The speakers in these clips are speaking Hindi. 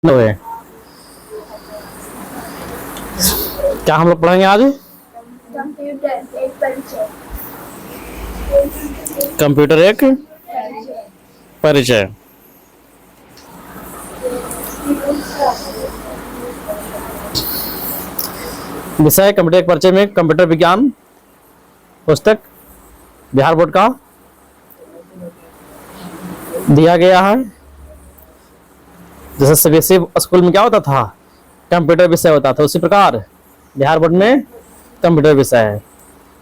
हुए। क्या हम लोग पढ़ेंगे आज? कंप्यूटर एक परिचय। कंप्यूटर एक परिचय। विषय कंप्यूटर एक परिचय में कंप्यूटर विज्ञान पुस्तक बिहार बोर्ड का दिया गया है। जैसे सीबीएसई स्कूल में क्या होता था, कंप्यूटर विषय होता था, उसी प्रकार बिहार बोर्ड में कंप्यूटर विषय है।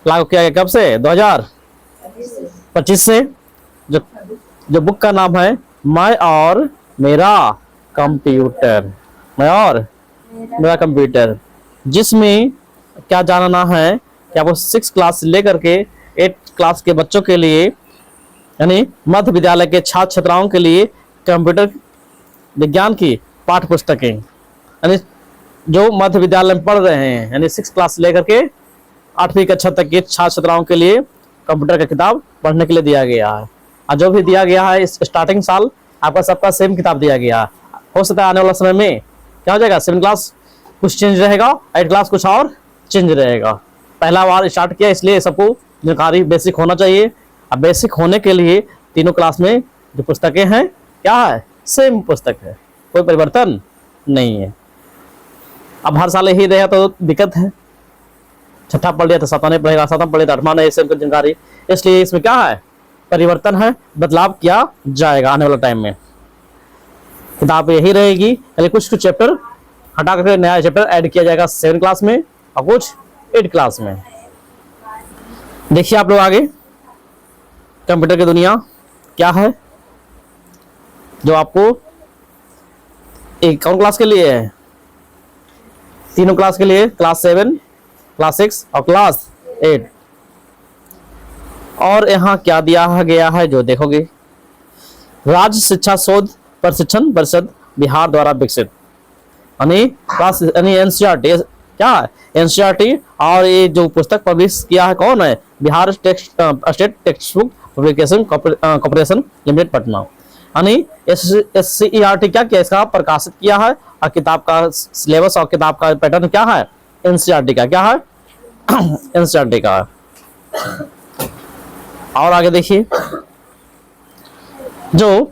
लागू किया गया कब से? 2025 से। जो बुक का नाम है मैं और मेरा कंप्यूटर, मैं और मेरा कंप्यूटर, जिसमें क्या जानना है कि आपको 6 क्लास से लेकर के 8 क्लास के बच्चों के लिए, यानी मध्य विद्यालय के छात्र छात्राओं के लिए कंप्यूटर विज्ञान की पाठ्य पुस्तकें, यानी जो मध्य विद्यालय में पढ़ रहे हैं, यानी 6 क्लास से लेकर के 8वीं कक्षा तक के छात्र छात्राओं के लिए कंप्यूटर का किताब पढ़ने के लिए दिया गया है। और जो भी दिया गया है इस स्टार्टिंग साल आपका सबका सेम किताब दिया गया है। हो सकता है आने वाला समय में क्या हो जाएगा, 7 क्लास कुछ चेंज रहेगा, 8 क्लास कुछ और चेंज रहेगा। पहला बार स्टार्ट किया इसलिए सबको जानकारी बेसिक होना चाहिए। अब बेसिक होने के लिए तीनों क्लास में जो पुस्तकें हैं क्या है, सेम पुस्तक है, कोई परिवर्तन नहीं है। अब हर साल यही रहेगा तो दिक्कत है, छठा पढ़ लिया तो सातवां नहीं पढ़ेगा, सातवां पढ़ लिया तो आठवां नहीं, सेम जानकारी। इसलिए इसमें क्या है, परिवर्तन है, बदलाव किया जाएगा आने वाला टाइम में। किताब यही रहेगी, खाली कुछ चैप्टर हटा करके नया चैप्टर ऐड किया जाएगा 7 क्लास में और कुछ 8 क्लास में। देखिए आप लोग आगे कंप्यूटर की दुनिया क्या है, जो आपको एक कौन क्लास के लिए है, तीनों क्लास के लिए, क्लास 7, क्लास 6 और क्लास 8। और यहाँ क्या दिया गया है जो देखोगे, राज्य शिक्षा शोध प्रशिक्षण परिषद बिहार द्वारा विकसित, यानी क्लास यानी एनसीईआरटी क्या है, एनसीईआरटी। और ये जो पुस्तक पब्लिश किया है कौन है, Bihar state text book publication corporation limited Patna, यानी एससीईआरटी क्या किया, इसका प्रकाशित किया है। और किताब का सिलेबस और किताब का पैटर्न क्या है, एनसीईआरटी का क्या है, एनसीईआरटी का। और आगे देखिए, जो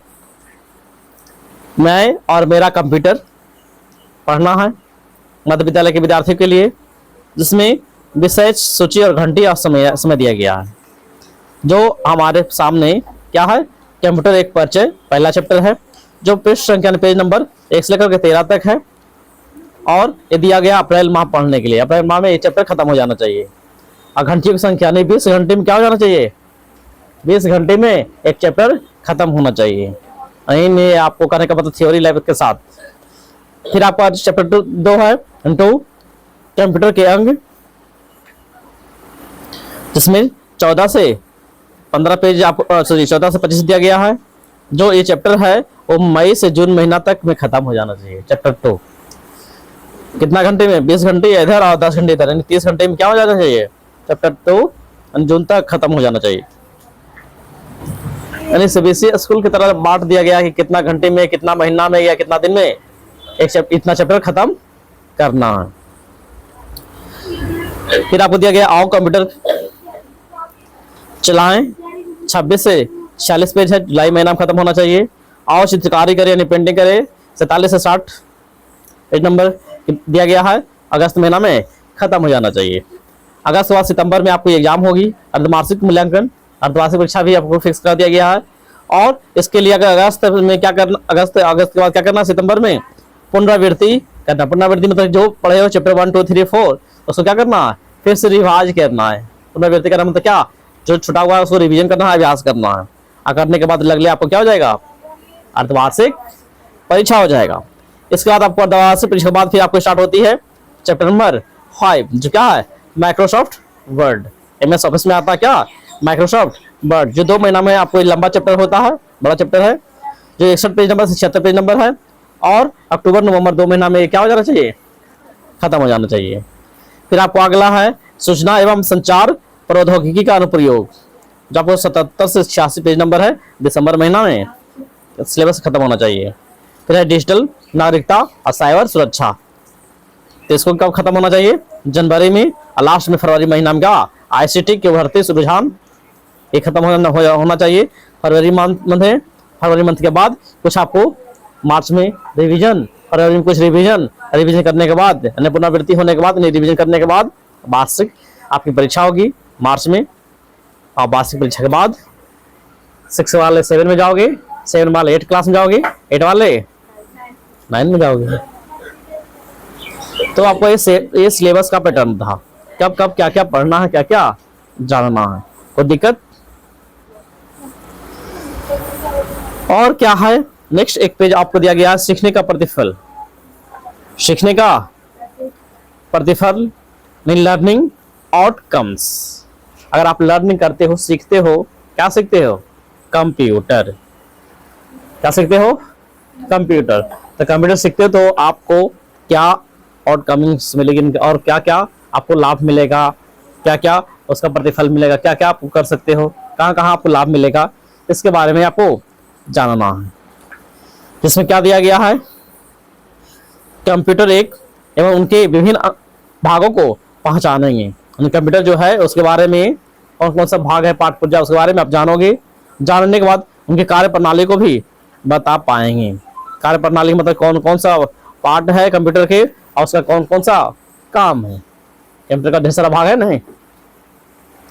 मैं और मेरा कंप्यूटर पढ़ना है मध्य विद्यालय के विद्यार्थियों के लिए, जिसमें विषय सूची और घंटी और समय दिया गया है। जो हमारे सामने क्या है, कंप्यूटर एक परिचय पहला चैप्टर है, जो पृष्ठ संख्या पेज नंबर 1 से लेकर के 13 तक है। और ये दिया गया अप्रैल माह पढ़ने के लिए, अप्रैल माह में ये चैप्टर खत्म हो जाना चाहिए। और घंटियों की संख्या नहीं, 20 घंटे में क्या हो जाना चाहिए, 20 घंटे में एक चैप्टर खत्म होना चाहिए। में आपको करने का मतलब थ्योरी लेवल के साथ। फिर आपका चैप्टर 2 है कंप्यूटर के अंग, जिसमें 14 से 15 पेज आपको 14 से 25 दिया गया है। जो ये चैप्टर है वो मई से जून महीना तक में खत्म हो जाना चाहिए। चैप्टर 2 कितना घंटे में, 20 घंटे इधर और 10 घंटे इधर, यानी 30 घंटे में क्या हो जाना चाहिए, चैप्टर 2 जून तक खत्म हो जाना चाहिए। यानी सीबीएसई स्कूल की तरह बांट दिया गया कि कितना घंटे में, कितना महीना में या कितना दिन में एक इतना चैप्टर खत्म करना है। फिर आपको दिया गया आओ कंप्यूटर चलाएं, 26 से 46 पेज है, जुलाई महीना में खत्म होना चाहिए। आओ चित्रकारी करें यानी पेंटिंग करें, 47 से 60 पेज नंबर दिया गया है, अगस्त महीना में खत्म हो जाना चाहिए। अगस्त के बाद सितंबर में आपको एग्जाम होगी, अर्धवार्षिक मूल्यांकन, अर्धवार्षिक परीक्षा भी आपको फिक्स कर दिया गया है। और इसके लिए अगर अगस्त में क्या करना, अगस्त के बाद क्या करना, सितंबर में पुनरावृत्ति करना। पुनरावृत्ति मतलब जो पढ़े हो चैप्टर 1, 2, 3, 4 उसको क्या करना है, फिर से रिवाइज करना है। पुनरावृत्ति करना मतलब क्या, जो छुटा हुआ है उसको रिवीजन करना है, अभ्यास करना है। और करने के बाद अगले आपको क्या हो जाएगा, अर्धवार्षिक परीक्षा हो जाएगा। इसके बाद आपको अर्धवार्षिक परीक्षा के बाद फिर आपको स्टार्ट होती है चैप्टर नंबर 5, जो क्या है, माइक्रोसॉफ्ट वर्ड। एमएस ऑफिस में आता है क्या, माइक्रोसॉफ्ट वर्ड, जो 2 महीना में आपको लंबा चैप्टर होता है, बड़ा चैप्टर है, जो 61 पेज नंबर से 76 पेज नंबर है। और अक्टूबर नवंबर 2 महीना में क्या हो जाना चाहिए, खत्म हो जाना चाहिए। फिर आपको अगला है सूचना एवं संचार प्रौद्योगिकी का अनुप्रयोग, जो आपको 77 से 86 पेज नंबर है, दिसंबर महीना में सिलेबस खत्म होना चाहिए। फिर है डिजिटल नागरिकता और साइबर सुरक्षा। तो इसको कब खत्म होना चाहिए? जनवरी में और लास्ट में फरवरी महीना में क्या ICT के उभरते रुझान ये खत्म होना चाहिए। फरवरी मंथ है, फरवरी मंथ के बाद कुछ आपको मार्च में रिवीजन, फरवरी में कुछ रिवीजन करने के बाद यानी पुनरावृत्ति होने के बाद रिवीजन करने के बाद वार्षिक आपकी परीक्षा होगी मार्च में। और वार्षिक परीक्षा के बाद 6 वाले 7 में जाओगे, 7 वाले 8 क्लास में जाओगे, 8 वाले 9 में जाओगे। तो आपको ये सिलेबस का पैटर्न था, कब कब क्या क्या पढ़ना है, क्या क्या जानना है। कोई दिक्कत? और क्या है नेक्स्ट एक पेज आपको दिया गया है, सीखने का प्रतिफल। सीखने का प्रतिफल मीन लर्निंग आउटकम्स। अगर आप लर्निंग करते हो, सीखते हो, क्या सीखते हो? कंप्यूटर। क्या सीखते हो? कंप्यूटर। तो कंप्यूटर सीखते हो तो आपको क्या आउटकम्स मिलेगी और क्या क्या आपको लाभ मिलेगा, क्या क्या उसका प्रतिफल मिलेगा, क्या क्या आप कर सकते हो, कहाँ कहाँ आपको लाभ मिलेगा, इसके बारे में आपको जानना है। जिसमें क्या दिया गया है, कंप्यूटर एक एवं उनके विभिन्न भागों को पहचानेंगे। कंप्यूटर जो है उसके बारे में कौन कौन सा भाग है, पार्ट पुर्जा, उसके बारे में आप जानोगे। जानने के बाद उनकी कार्य प्रणाली को भी बता पाएंगे। कार्य प्रणाली मतलब कौन कौन सा पार्ट है कंप्यूटर के और उसका कौन कौन सा काम है। कंप्यूटर का ढेर सारा भाग है नहीं,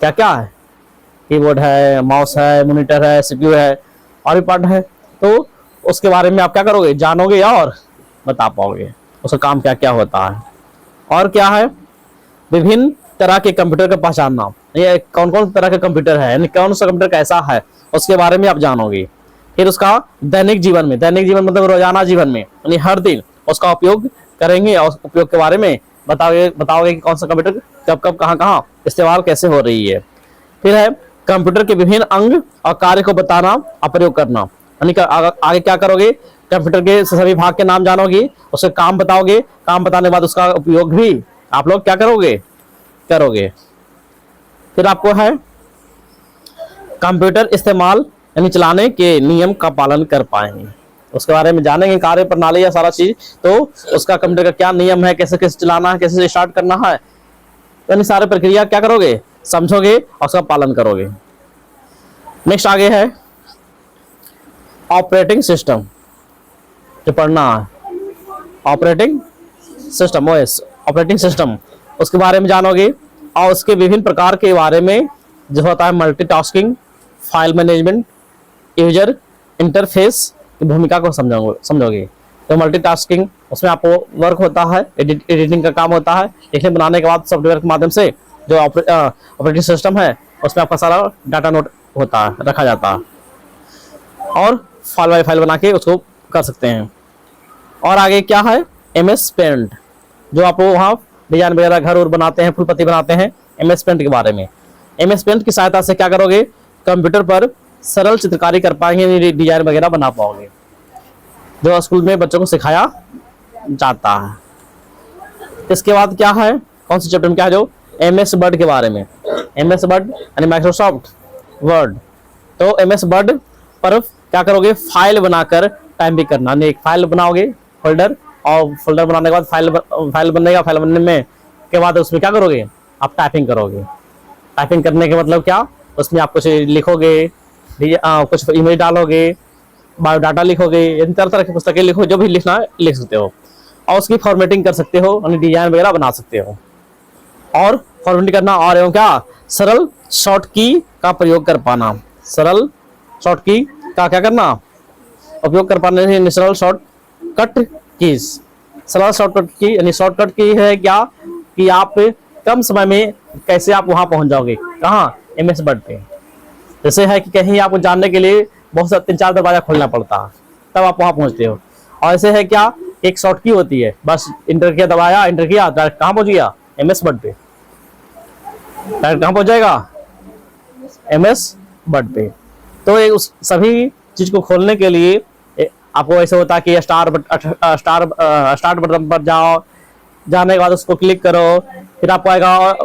क्या क्या है, कीबोर्ड है, माउस है, मॉनिटर है, CPU है और भी पार्ट है। तो उसके बारे में आप क्या करोगे, जानोगे और बता पाओगे उसका काम क्या क्या होता है। और क्या है, विभिन्न तरह के कंप्यूटर का पहचानना, ये कौन कौन तरह का कंप्यूटर है, यानी कौन सा कंप्यूटर कैसा है उसके बारे में आप जानोगे। फिर उसका दैनिक जीवन में, दैनिक जीवन मतलब रोजाना जीवन में, यानी हर दिन उसका उपयोग करेंगे और उपयोग के बारे में बताओगे कि कौन सा कंप्यूटर कब कब कहाँ कहाँ इस्तेमाल कैसे हो रही है। फिर है कंप्यूटर के विभिन्न अंग और कार्य को बताना और प्रयोग करना, यानी आगे क्या करोगे, कंप्यूटर के सभी भाग के नाम जानोगे, उसके काम बताओगे, काम बताने के बाद उसका उपयोग भी आप लोग क्या करोगे। फिर आपको है कंप्यूटर इस्तेमाल यानी चलाने के नियम का पालन कर पाएंगे, उसके बारे में जानेंगे, कार्य प्रणाली या सारा चीज। तो उसका कंप्यूटर का क्या नियम है, कैसे कैसे चलाना है, कैसे स्टार्ट करना है, यानी सारे प्रक्रिया क्या करोगे, समझोगे और उसका पालन करोगे। नेक्स्ट आगे है ऑपरेटिंग सिस्टम, जो पढ़ना है operating system, OS operating system, उसके बारे में जानोगे और उसके विभिन्न प्रकार के बारे में जो होता है multitasking, file management, user interface की भूमिका को समझोगे। तो मल्टीटास्किंग उसमें आपको वर्क होता है, एडिटिंग का काम होता है, लिखने बनाने के बाद सॉफ्टवेयर के माध्यम से जो ऑपरेटिंग सिस्टम है उसमें आपका सारा डाटा नोट होता है, रखा जाता है और फाइल बाई फाइल बना के उसको कर सकते हैं। और आगे क्या है, MS पेंट, जो आप वहाँ डिजाइन वगैरह घर और बनाते हैं, फुलपत्ती बनाते हैं, MS पेंट के बारे में। MS पेंट की सहायता से क्या करोगे, कंप्यूटर पर सरल चित्रकारी कर पाएंगे, डिजाइन वगैरह बना पाओगे, जो स्कूल में बच्चों को सिखाया जाता है। इसके बाद क्या है, कौन से चैप्टर में क्या है, जो MS वर्ड के बारे में। MS वर्ड यानी माइक्रोसॉफ्ट वर्ड। तो MS वर्ड पर क्या करोगे, फाइल बनाकर टाइप भी करना, एक फाइल बनाओगे फोल्डर, और फोल्डर बनाने के बाद फाइल बनेगा, फाइल बनने में के बाद उसमें क्या करोगे, आप टाइपिंग करोगे। टाइपिंग करने के मतलब क्या, उसमें आप कुछ लिखोगे, कुछ इमेज डालोगे, बायोडाटा लिखोगे, तरह तरह की पुस्तकें लिखो, जो भी लिखना है लिख सकते हो और उसकी फॉर्मेटिंग कर सकते हो, यानी डिजाइन वगैरह बना सकते हो। और फॉर्मेटिंग करना और एवं क्या, सरल शॉर्ट की का प्रयोग कर पाना, सरल शॉर्ट की का क्या करना, उपयोग कर पाने, सरल शॉर्टकट कीज। सरल शॉर्टकट की यानी शॉर्टकट की है क्या, कि आप कम समय में कैसे आप वहां पहुंच जाओगे, कहाँ, MS वर्ड पे। जैसे है कि कहीं आपको जानने के लिए बहुत सा 3-4 दरवाजा खोलना पड़ता है, तब आप वहां पहुंचते हो। और ऐसे है क्या, एक शॉर्ट की होती है, बस इंटर किया, दबाया, इंटर किया, डायरेक्ट कहाँ पहुंच गया, MS वर्ड पे, डायरेक्ट कहाँ पहुंच जाएगा, MS वर्ड पे। तो उस सभी चीज को खोलने के लिए आपको ऐसे होता है कि स्टार्ट बटन पर जाओ, जाने के बाद उसको क्लिक करो, फिर आपको आएगा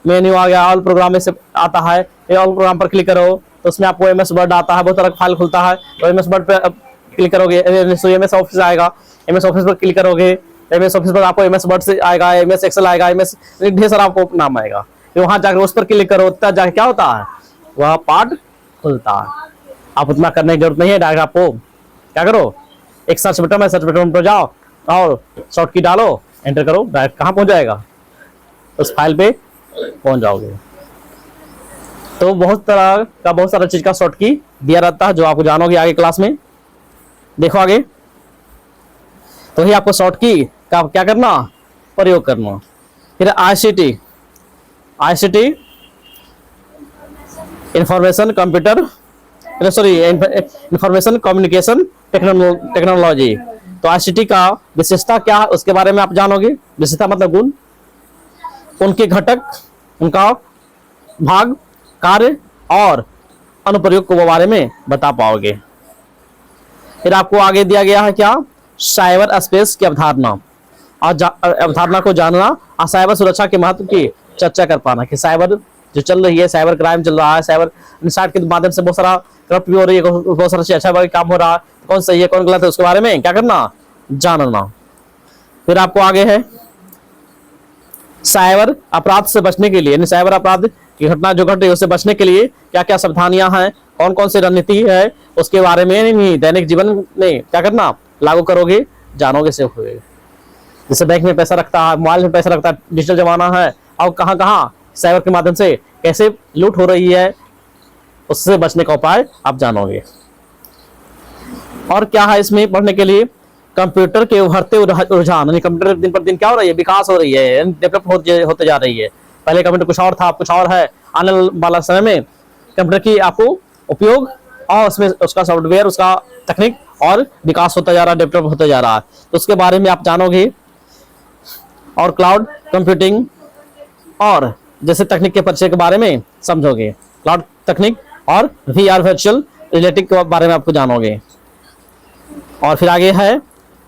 मेन्यू आ गया, ऑल प्रोग्राम में से आता है, ऑल प्रोग्राम पर क्लिक करो तो उसमें आपको MS वर्ड आता है, बहुत तरह का फाइल खुलता है। तो MS वर्ड पे क्लिक करोगे तो एमएस ऑफिस आएगा, एमएस ऑफिस पर क्लिक करोगे, एमएस ऑफिस पर आपको एमएस वर्ड से आएगा, एमएस एक्सेल आएगा, एमएस ढेर सारा आपको नाम आएगा। तो वहां जाकर उस पर क्लिक करो, तब जाके क्या होता है, वह पार्ट खुलता है। आप उतना करने की जरूरत नहीं है, डायरेक्ट आपको क्या करो, एक सर्च बटन है, सर्च बटन पर जाओ और शॉर्ट की डालो, एंटर करो, डायरेक्ट कहाँ पहुंच जाएगा, उस फाइल पे पहुंच जाओगे। तो बहुत तरह का, बहुत सारा चीज का शॉर्ट की दिया रहता है जो आपको जानोगे आगे क्लास में। देखो आगे, तो ही आपको शॉर्ट की का क्या करना, प्रयोग करना। फिर ICT, ICT information computer, sorry information communication technology. तो आईसीटी का विशेषता क्या है उसके बारे में आप जानोगे। विशेषता मतलब गुण, उनके घटक, उनका भाग, कार्य और अनुप्रयोग को बारे में बता पाओगे। फिर आपको आगे दिया गया है क्या, साइबर स्पेस की अवधारणा और अवधारणा को जानना और साइबर सुरक्षा के महत्व की चर्चा कर पाना कि साइबर जो चल रही है, साइबर क्राइम चल रहा है, साइबर इंसाइट के माध्यम से बहुत सारा करप्ट भी हो रही है, बहुत सारा अच्छा काम हो रहा है, कौन सही है कौन गलत है उसके बारे में क्या करना, जानना। फिर आपको आगे है साइबर अपराध से बचने के लिए, यानी साइबर अपराध की घटना जो घट रही है उससे बचने के लिए क्या क्या सावधानियां हैं, कौन कौन सी रणनीति है, उसके बारे में दैनिक जीवन में क्या करना, लागू करोगे, जानोगे, से होगे। जैसे बैंक में पैसा रखता है, मोबाइल में पैसा रखता है, डिजिटल जमाना है, और कहाँ कहाँ साइबर के माध्यम से कैसे लूट हो रही है, उससे बचने का उपाय आप जानोगे। और क्या है इसमें पढ़ने के लिए, कंप्यूटर के उभरते रुझान, यानी कंप्यूटर दिन पर दिन क्या हो रही है, विकास हो रही है, डेवलप होते जा रही है। पहले कंप्यूटर कुछ और था, कुछ और है, आने वाला समय में कंप्यूटर की आपको उपयोग और उसमें उसका सॉफ्टवेयर, उसका तकनीक और विकास होता जा रहा है, डेवलप होता जा रहा है, तो उसके बारे में आप जानोगे। और क्लाउड कंप्यूटिंग और जैसे तकनीक के परिचय के बारे में समझोगे, क्लाउड तकनीक और वीआर वर्चुअल रियलिटी के बारे में आपको जानोगे। और फिर आगे है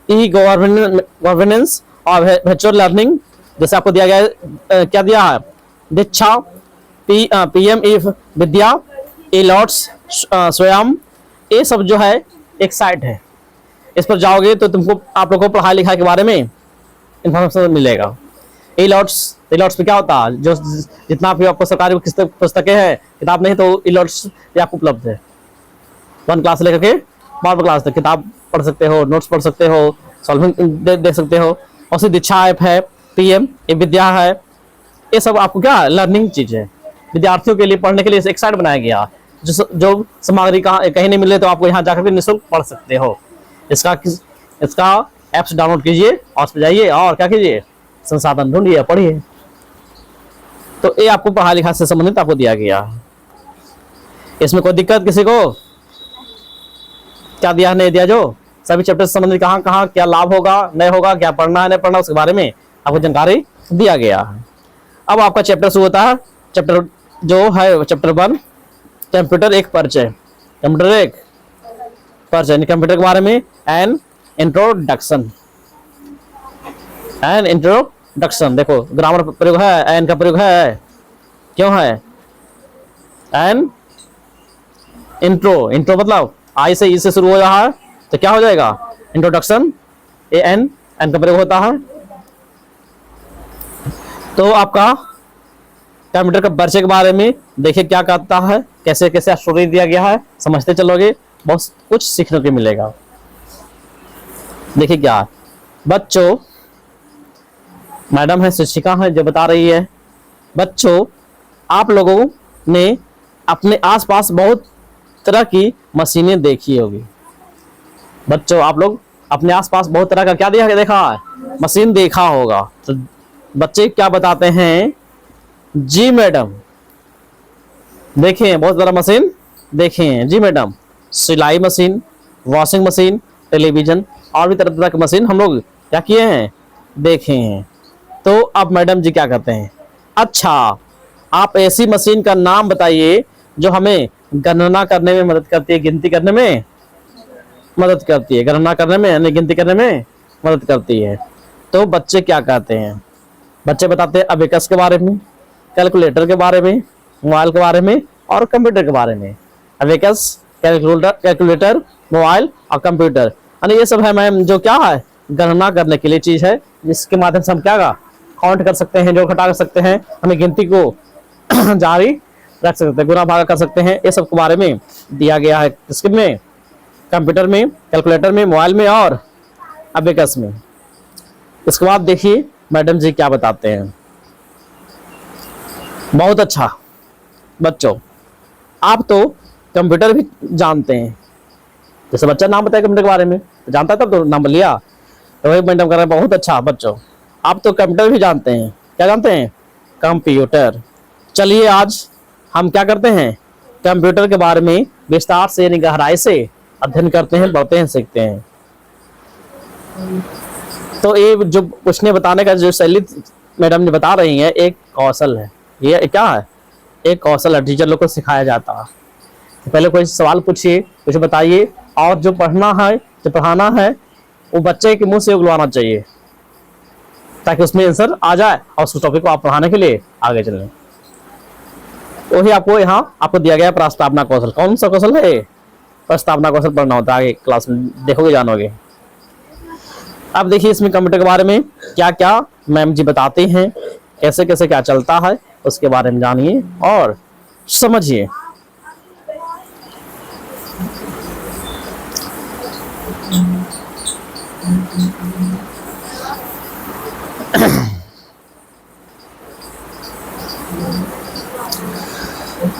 ई गवर्नेंस और वर्चुअल लर्निंग, जैसे आपको दिया गया है, क्या दिया है, दीक्षा, पीएम ई विद्या, ई लॉट्स स्वयं, ये सब जो है एक साइट है, इस पर जाओगे तो तुमको आप लोगों को पढ़ाई लिखाई के बारे में इंफॉर्मेशन मिलेगा। ई लॉट्स पे क्या होता है, जो जितना भी आपको सरकारी पुस्तकें हैं, किताब नहीं तो ई लॉट्स पे आपको उपलब्ध है। 1 क्लास लेकर के 12 क्लास तक किताब पढ़ सकते हो, नोट्स पढ़ सकते हो, सॉल्विंग देख सकते हो। और फिर दीक्षा ऐप है, पीएम ये विद्या है, ये सब आपको क्या लर्निंग चीज है, विद्यार्थियों के लिए पढ़ने के लिए एक साइट बनाया गया, जो सामग्री कहीं नहीं मिले तो आपको यहाँ जाकर के निःशुल्क पढ़ सकते हो। इसका ऐप्स डाउनलोड कीजिए और उस पर जाइए और क्या कीजिए, संसाधन ढूंढिए, पढ़िए। तो ये आपको पढ़ाई लिखाई से संबंधित आपको दिया गया। इसमें कोई दिक्कत किसी को, क्या दिया नहीं दिया, जो सभी चैप्टर से संबंधित कहाँ कहाँ क्या लाभ होगा, नहीं होगा, क्या पढ़ना है नहीं पढ़ना, उसके बारे में आपको जानकारी दिया गया है। अब आपका चैप्टर शुरू होता है, चैप्टर जो है चैप्टर 1 कंप्यूटर एक परिचय, कंप्यूटर एक परिचय, कंप्यूटर के बारे में एन इंट्रोडक्शन, एन इंट्रोडक्शन। देखो ग्रामर प्रयोग है, एन का प्रयोग है, क्यों है, एन इंट्रो, इंट्रो मतलब आई से ई से शुरू हो रहा है तो क्या हो जाएगा, इंट्रोडक्शन, ए एन का प्रयोग होता है। तो आपका कंप्यूटर का परिचय के बारे में देखिए क्या कहता है, कैसे कैसे स्टोरी दिया गया है, समझते चलोगे, बहुत कुछ सीखने को मिलेगा। देखिए क्या बच्चों, मैडम है, शिक्षिका है, जो बता रही है, बच्चों आप लोगों ने अपने आसपास बहुत तरह की मशीनें देखी होगी। बच्चों आप लोग अपने आसपास बहुत तरह का क्या देखा है, मशीन देखा होगा। तो बच्चे क्या बताते हैं, जी मैडम देखें, बहुत सारा मशीन देखें, जी मैडम, सिलाई मशीन, वॉशिंग मशीन, टेलीविजन और भी तरह तरह की मशीन हम लोग क्या किए हैं, देखे हैं। तो अब मैडम जी क्या कहते हैं, अच्छा आप ऐसी मशीन का नाम बताइए जो हमें गणना करने में मदद करती है, गिनती करने में मदद करती है, गणना करने में यानी गिनती करने में मदद करती है। तो बच्चे क्या कहते हैं, बच्चे बताते हैं अबेकस के बारे में, कैलकुलेटर के बारे में, मोबाइल के बारे में और कंप्यूटर के बारे में। अबेकस कैलकुलेटर, मोबाइल और कंप्यूटर। यानी ये सब है मैम जो क्या है, गणना करने के लिए चीज है, जिसके माध्यम से हम क्या काउंट कर सकते हैं, जोड़ घटा कर सकते हैं, हमें गिनती को जारी रख सकते हैं, गुना भागा कर सकते हैं। ये सब के बारे में दिया गया है किसके में, कंप्यूटर में, कैलकुलेटर में, मोबाइल में और अबेकस में। इसके बाद देखिए मैडम जी क्या बताते हैं। बहुत अच्छा बच्चों, आप तो कंप्यूटर भी जानते हैं, जैसे बच्चा नाम बताया कंप्यूटर के बारे में, जानता तब तो नाम लिया, तो वही मैडम कर रहे हैं। बहुत अच्छा बच्चों, आप तो कंप्यूटर भी जानते हैं। क्या जानते हैं? कंप्यूटर। चलिए आज हम क्या करते हैं, कंप्यूटर के बारे में विस्तार से यानी गहराई से अध्ययन करते हैं, पढ़ते हैं, सीखते हैं। तो ये जो पूछने बताने का जो शैली मैडम ने बता रही है, एक कौशल है। ये क्या है? एक कौशल है, टीचर लोग को सिखाया जाता है। तो पहले कोई सवाल पूछिए, कुछ बताइए, और जो पढ़ना है, जो पढ़ाना है, वो बच्चे के मुंह से उगलवाना चाहिए, ताकि उसमें आंसर आ जाए और उस टॉपिक को आप पढ़ाने के लिए आगे चलें। वही आपको यहाँ आपको दिया गया प्रस्तावना कौशल। कौन सा कौशल है? प्रस्तावना कौशल पढ़ना होता है, आगे क्लास में देखोगे, जानोगे। अब देखिए इसमें कंप्यूटर के बारे में क्या क्या मैम जी बताते हैं, कैसे कैसे क्या चलता है, उसके बारे में जानिए और समझिए।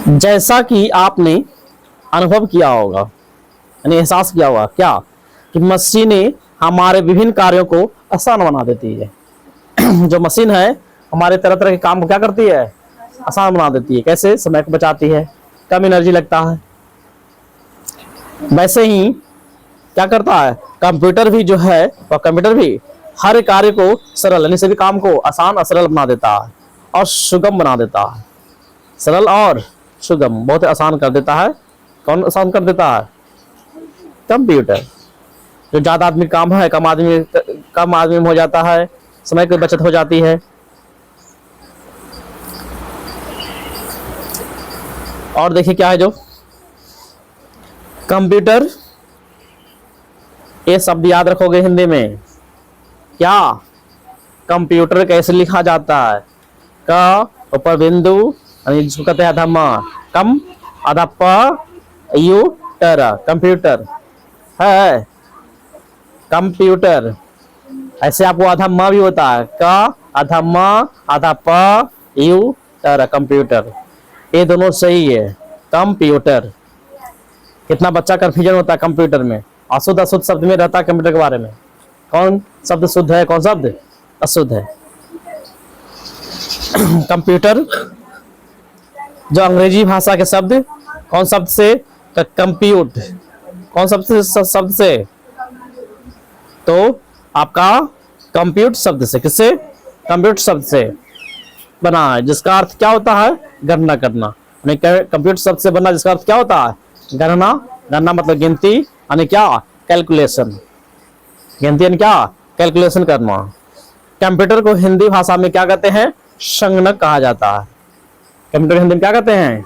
जैसा कि आपने अनुभव किया होगा, यानी एहसास किया होगा क्या, कि मशीनें हमारे विभिन्न कार्यों को आसान बना देती है। जो मशीन है हमारे तरह तरह के काम को क्या करती है, आसान बना देती है। कैसे? समय को बचाती है, कम एनर्जी लगता है। वैसे ही क्या करता है कंप्यूटर भी, जो है वह कंप्यूटर भी हर कार्य को सरल, यानी सभी काम को आसान और सरल बना देता है और सुगम बना देता है। सरल और सुगम, बहुत आसान कर देता है। कौन आसान कर देता है? कंप्यूटर। जो ज्यादा आदमी काम है कम आदमी में हो जाता है, समय की बचत हो जाती है। और देखिए क्या है, जो कंप्यूटर, ये शब्द याद रखोगे हिंदी में। क्या? कंप्यूटर कैसे लिखा जाता है? क ऊपर बिंदु, यानी जिसको कहते हैं अधम, कम अधप यू टर, कंप्यूटर है। कंप्यूटर ऐसे आपको अधम भी होता है, क अधम अधप यू टर, कंप्यूटर। ये दोनों सही है, कंप्यूटर। कितना बच्चा कंफ्यूजन होता है कंप्यूटर में, अशुद्ध अशुद्ध शब्द में रहता है कंप्यूटर के बारे में। कौन शब्द शुद्ध है, कौन शब्द अशुद्ध है? कंप्यूटर जो अंग्रेजी भाषा के शब्द, कौन शब्द से? कंप्यूट। कौन शब्द से? तो आपका कंप्यूट शब्द से। किससे? कंप्यूट शब्द से बना है, जिसका अर्थ क्या होता है? गणना करना। कंप्यूट शब्द से बना जिसका अर्थ क्या होता है? गणना। गणना मतलब गिनती, यानी क्या? कैलकुलेशन। गिनती यानी क्या? कैलकुलेशन करना। कंप्यूटर को हिंदी भाषा में क्या कहते हैं? संगणक कहा जाता है। कंप्यूटर हिंदी में क्या कहते हैं?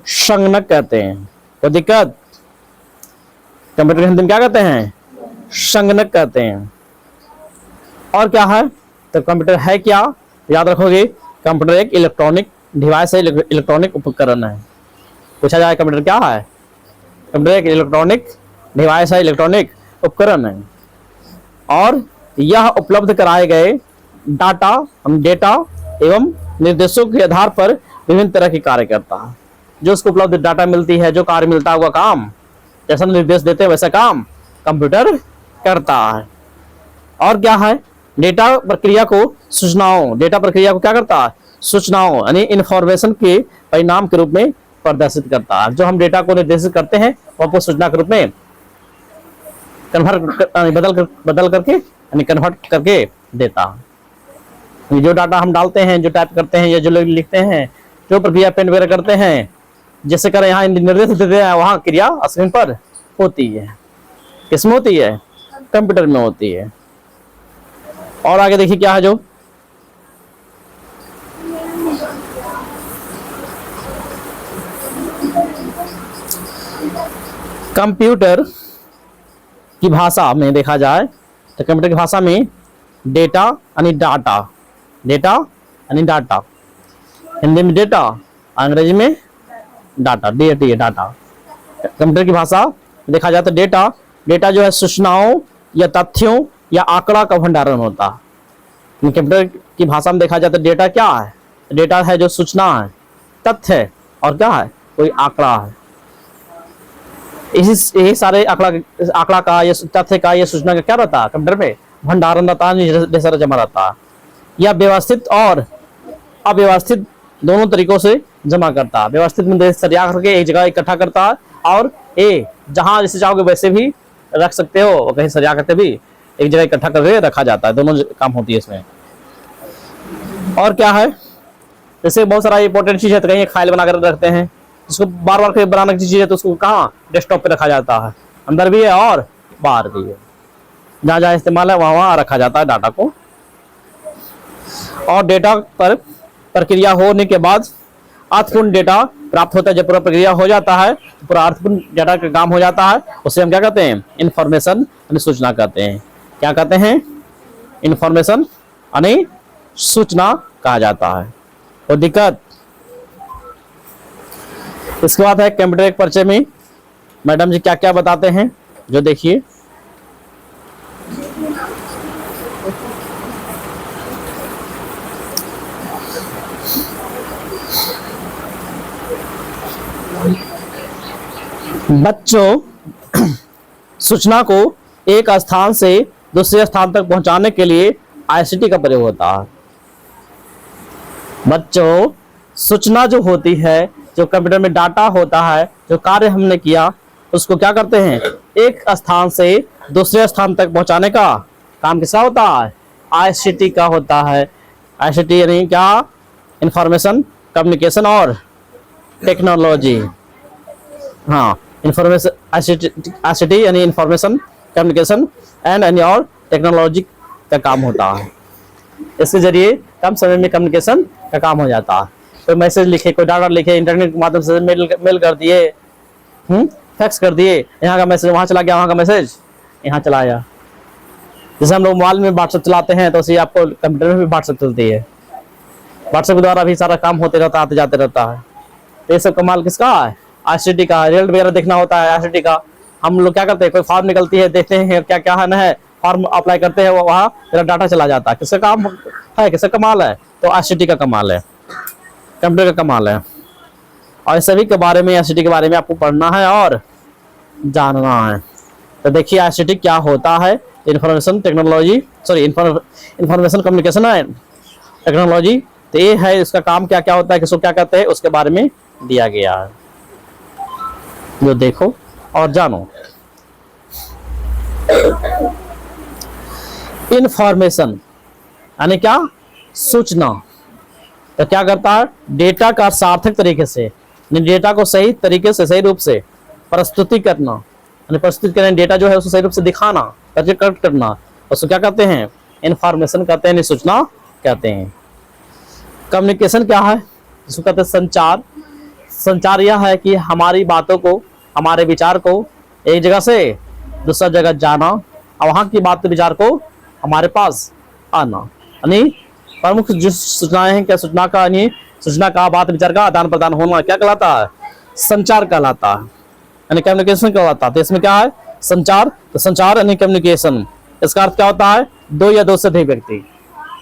संगणक कहते हैं। तो दिक्कत? कंप्यूटर हिंदी में क्या कहते हैं? संगणक कहते हैं। और क्या है? तो कंप्यूटर है क्या, याद रखोगे, कंप्यूटर एक इलेक्ट्रॉनिक डिवाइस है, इलेक्ट्रॉनिक उपकरण है। पूछा जाए कंप्यूटर क्या है? कंप्यूटर एक इलेक्ट्रॉनिक डिवाइस है, इलेक्ट्रॉनिक उपकरण है, और यह उपलब्ध कराए गए डेटा एवं निर्देशों के आधार पर विभिन्न तरह के कार्य करता है। जो उसको उपलब्ध डाटा मिलती है, जो कार्य मिलता है, वह काम, जैसा निर्देश देते हैं वैसा काम कंप्यूटर करता है। और क्या है? डेटा प्रक्रिया को सूचनाओं, डेटा प्रक्रिया को क्या करता है? सूचनाओं, यानी इंफॉर्मेशन के परिणाम के रूप में प्रदर्शित करता है। जो हम डेटा को निर्देशित करते हैं वो आपको सूचना के रूप में बदल करके यानी कन्वर्ट करके देता है। जो डाटा हम डालते हैं, जो टाइप करते हैं या जो लिखते हैं, जो प्रक्रिया पेन वगैरह करते हैं, जैसे करें यहाँ निर्देश देते हैं, वहाँ क्रिया स्क्रीन पर होती है। किसमें होती है? कंप्यूटर में होती है। और आगे देखिए क्या है, जो कंप्यूटर की भाषा में देखा जाए तो कंप्यूटर की भाषा में डेटा यानी डाटा, डेटा यानी डाटा, हिंदी में डेटा, अंग्रेजी में डाटा, DATA डाटा। कंप्यूटर की भाषा देखा जाए तो डेटा, डेटा जो है सूचनाओं या तथ्यों या आंकड़ा का भंडारण होता है। कंप्यूटर की भाषा में देखा जाए तो डेटा क्या है? डेटा है जो सूचना है, तथ्य है, और क्या है? कोई आंकड़ा है। यही सारे आंकड़ा का, ये तथ्य का, ये सूचना का क्या रहता है? कंप्यूटर में भंडारण रहता है, जैसा जमा रहता है। या व्यवस्थित और अव्यवस्थित दोनों तरीकों से जमा करता है। व्यवस्थित में सरिया करके एक जगह इकट्ठा करता है, और जहां जैसे चाहोगे वैसे भी रख सकते हो, और कहीं सरिया करके भी एक जगह इकट्ठा करके रखा जाता है। दोनों काम होती है इसमें। और क्या है, जैसे बहुत सारा इंपॉर्टेंट चीज है तो कहीं एक फाइल बनाकर रखते हैं, उसको बार बार बनाने की चीज है तो उसको कहाँ? डेस्कटॉप पे रखा जाता है। अंदर भी है और बाहर भी है, जहां जहां इस्तेमाल है वहां वहां रखा जाता है डाटा को। और डेटा पर प्रक्रिया होने के बाद अर्थपूर्ण डेटा प्राप्त होता है। जब पूरा प्रक्रिया हो जाता है तो पूरा अर्थपूर्ण डेटा का काम हो जाता है, उसे हम क्या कहते हैं? इंफॉर्मेशन यानी सूचना कहते हैं। क्या कहते हैं? इंफॉर्मेशन यानी सूचना कहा जाता है। तो दिक्कत इसके बाद है कंप्यूटर एक परिचय में मैडम जी क्या क्या बताते हैं, जो देखिए। बच्चों, सूचना को एक स्थान से दूसरे स्थान तक पहुंचाने के लिए ICT का प्रयोग होता है। बच्चों, सूचना जो होती है, जो कंप्यूटर में डाटा होता है, जो कार्य हमने किया, उसको क्या करते हैं? एक स्थान से दूसरे स्थान तक पहुंचाने का काम किसका होता है? ICT का होता है। ICT यानी क्या? इंफॉर्मेशन कम्युनिकेशन और टेक्नोलॉजी। हाँ, इंफॉर्मेशन ICT यानी इंफॉर्मेशन कम्युनिकेशन एंड और टेक्नोलॉजी का काम होता है। इसके जरिए कम समय में कम्युनिकेशन का काम हो जाता है। कोई मैसेज लिखे, कोई डाटा लिखे, इंटरनेट के माध्यम से मेल कर दिए, फैक्स कर दिए, यहाँ का मैसेज वहाँ चला गया, वहाँ का मैसेज यहाँ चला आया। जैसे हम लोग मोबाइल में व्हाट्सएप चलाते हैं तो उसे आपको कंप्यूटर में भी व्हाट्सएप चलती है। व्हाट्सएप के द्वारा भी सारा काम होते रहता है, आते जाते रहता है। तो ये सब कमाल किसका है? ICT का। रिजल्ट वगैरह देखना होता है ICT का। हम लोग क्या करते हैं? कोई फॉर्म निकलती है, देखते हैं क्या क्या है, फॉर्म अप्लाई करते हैं, वहाँ मेरा डाटा चला जाता है। किसका काम है? किसका कमाल है? तो ICT का कमाल है, कंप्यूटर का कमाल है। और सभी के बारे में, ICT के बारे में आपको पढ़ना है और जानना है। तो देखिए ICT क्या होता है। Information technology, sorry information communication है टेक्नोलॉजी। तो ये है, इसका काम क्या क्या होता है, किसको क्या कहते हैं, उसके बारे में दिया गया है, जो देखो और जानो। इंफॉर्मेशन यानी क्या? सूचना। तो क्या करता है? डेटा का सार्थक तरीके से, डेटा को सही तरीके से, सही रूप से प्रस्तुति करना, यानी प्रस्तुत करना, डेटा जो है उसको सही रूप से दिखाना, प्रकट करना, उसको क्या कहते हैं? इंफॉर्मेशन कहते हैं, सूचना कहते हैं। कम्युनिकेशन क्या है? इसको कहते हैं संचार। संचार यह है कि हमारी बातों को, हमारे विचार को एक जगह से दूसरा जगह जाना, और वहाँ की बात विचार को हमारे पास आना। यानी प्रमुख जो सूचनाएं हैं, क्या सूचना का, यानी सूचना का, बात विचार का आदान प्रदान होना क्या कहलाता है? संचार कहलाता है, यानी कम्युनिकेशन कहलाता है। तो इसमें क्या है? संचार। तो संचार यानी कम्युनिकेशन। इसका अर्थ क्या होता है? दो या दो से अधिक व्यक्ति,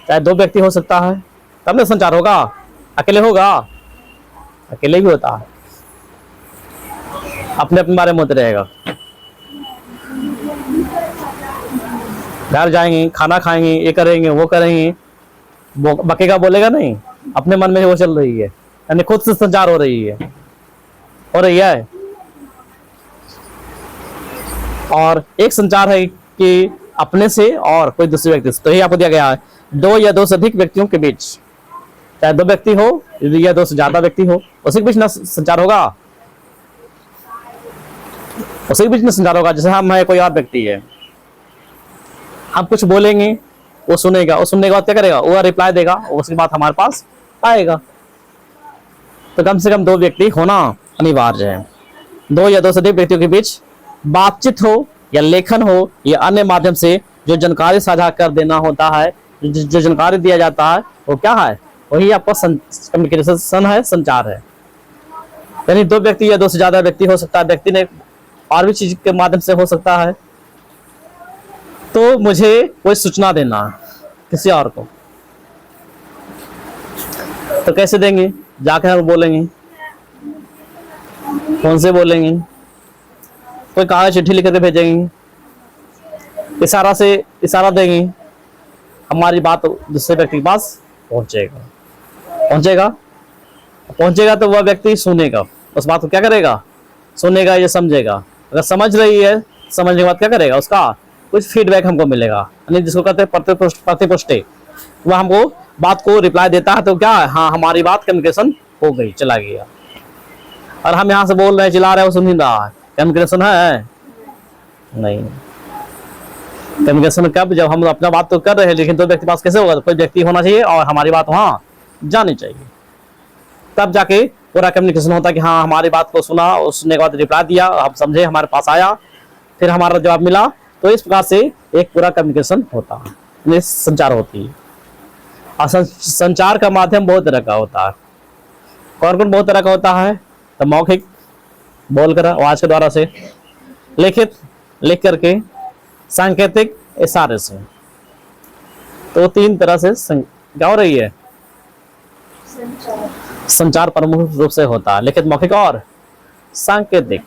चाहे दो व्यक्ति हो सकता है तब ना संचार होगा, अकेले होगा? अकेले भी होता है, अपने अपने बारे में होते रहेगा। घर जाएंगे, खाना खाएंगे, ये करेंगे, वो करेंगे, बकेगा बोलेगा नहीं, अपने मन में वो चल रही है, यानी खुद से संचार हो रही है। और एक संचार है कि अपने से और कोई दूसरे व्यक्ति से। तो ये आपको दिया गया है, दो या दो से अधिक व्यक्तियों के बीच, चाहे दो व्यक्ति हो या दो से ज्यादा व्यक्ति हो, उसी के बीच ना संचार होगा, उसी के बीच में संचार होगा। जैसे हम है, कोई और व्यक्ति है, हम कुछ बोलेंगे, वो सुनेगा, वो सुनने के बाद क्या करेगा? वो रिप्लाई देगा, उसके बाद हमारे पास आएगा। तो कम से कम दो व्यक्ति होना अनिवार्य है। दो या दो से अधिक व्यक्तियों के बीच बातचीत हो या लेखन हो या अन्य माध्यम से जो जानकारी साझा कर देना होता है, जो जानकारी दिया जाता है, वो क्या है? वही आपका कम्युनिकेशन है, संचार है। यानी दो व्यक्ति या दो से ज्यादा व्यक्ति हो सकता है, व्यक्ति ने और भी चीज के माध्यम से हो सकता है। तो मुझे कोई सूचना देना किसी और को, तो कैसे देंगे? जाकर हम बोलेंगे, फोन से बोलेंगे, कोई कागज चिट्ठी लिख करके भेजेंगे, इशारा से इशारा देंगे, हमारी बात दूसरे व्यक्ति के पास पहुंचेगा। पहुंचेगा पहुंचेगा तो वह व्यक्ति सुनेगा, उस बात को क्या करेगा? सुनेगा या समझेगा। अगर समझ रही है, समझने के बाद क्या करेगा? उसका कुछ फीडबैक हमको मिलेगा, यानी जिसको कहते हैं प्रतिपुष्टि। वह हमको बात को रिप्लाई देता है, तो क्या है? हाँ, हमारी बात कम्युनिकेशन हो गई, चला गया। और हम यहाँ से बोल रहे हैं, चिल्ला रहे हैं, वो सुन नहीं रहा है, कम्युनिकेशन है? नहीं। कम्युनिकेशन कब? जब हम अपना बात तो कर रहे हैं, लेकिन दो व्यक्ति पास कैसे होगा? कोई व्यक्ति होना चाहिए और हमारी बात वहाँ जानी चाहिए, तब जाके पूरा कम्युनिकेशन होता है कि हाँ, हमारी बात को सुना, सुनने के बाद रिप्लाई दिया, हम समझे, हमारे पास आया, फिर हमारा जवाब मिला। तो इस प्रकार से एक पूरा कम्युनिकेशन होता है, संचार होती है। और संचार का माध्यम बहुत तरह का होता है। कौन कौन बहुत तरह का होता है? तो मौखिक, बोलकर, आवाज के द्वारा से, लिखित, लिख करके, सांकेतिक, इशारे से। तो तीन तरह से क्या हो रही है? संचार प्रमुख रूप से होता है, लिखित, मौखिक और सांकेतिक।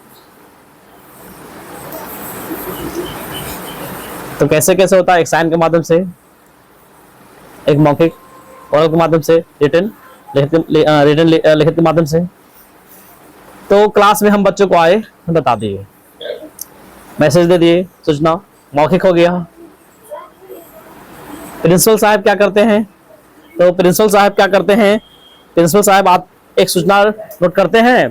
तो कैसे कैसे होता है? एक साइन के माध्यम से, एक मौखिक ओरल के माध्यम से, रिटन लिखित के माध्यम से। तो क्लास में हम बच्चों को आए, बता दिए, मैसेज दे दिए, सूचना, मौखिक हो गया। प्रिंसिपल साहब क्या करते हैं? तो प्रिंसिपल साहब क्या करते हैं? प्रिंसिपल साहब आप एक सूचना नोट करते हैं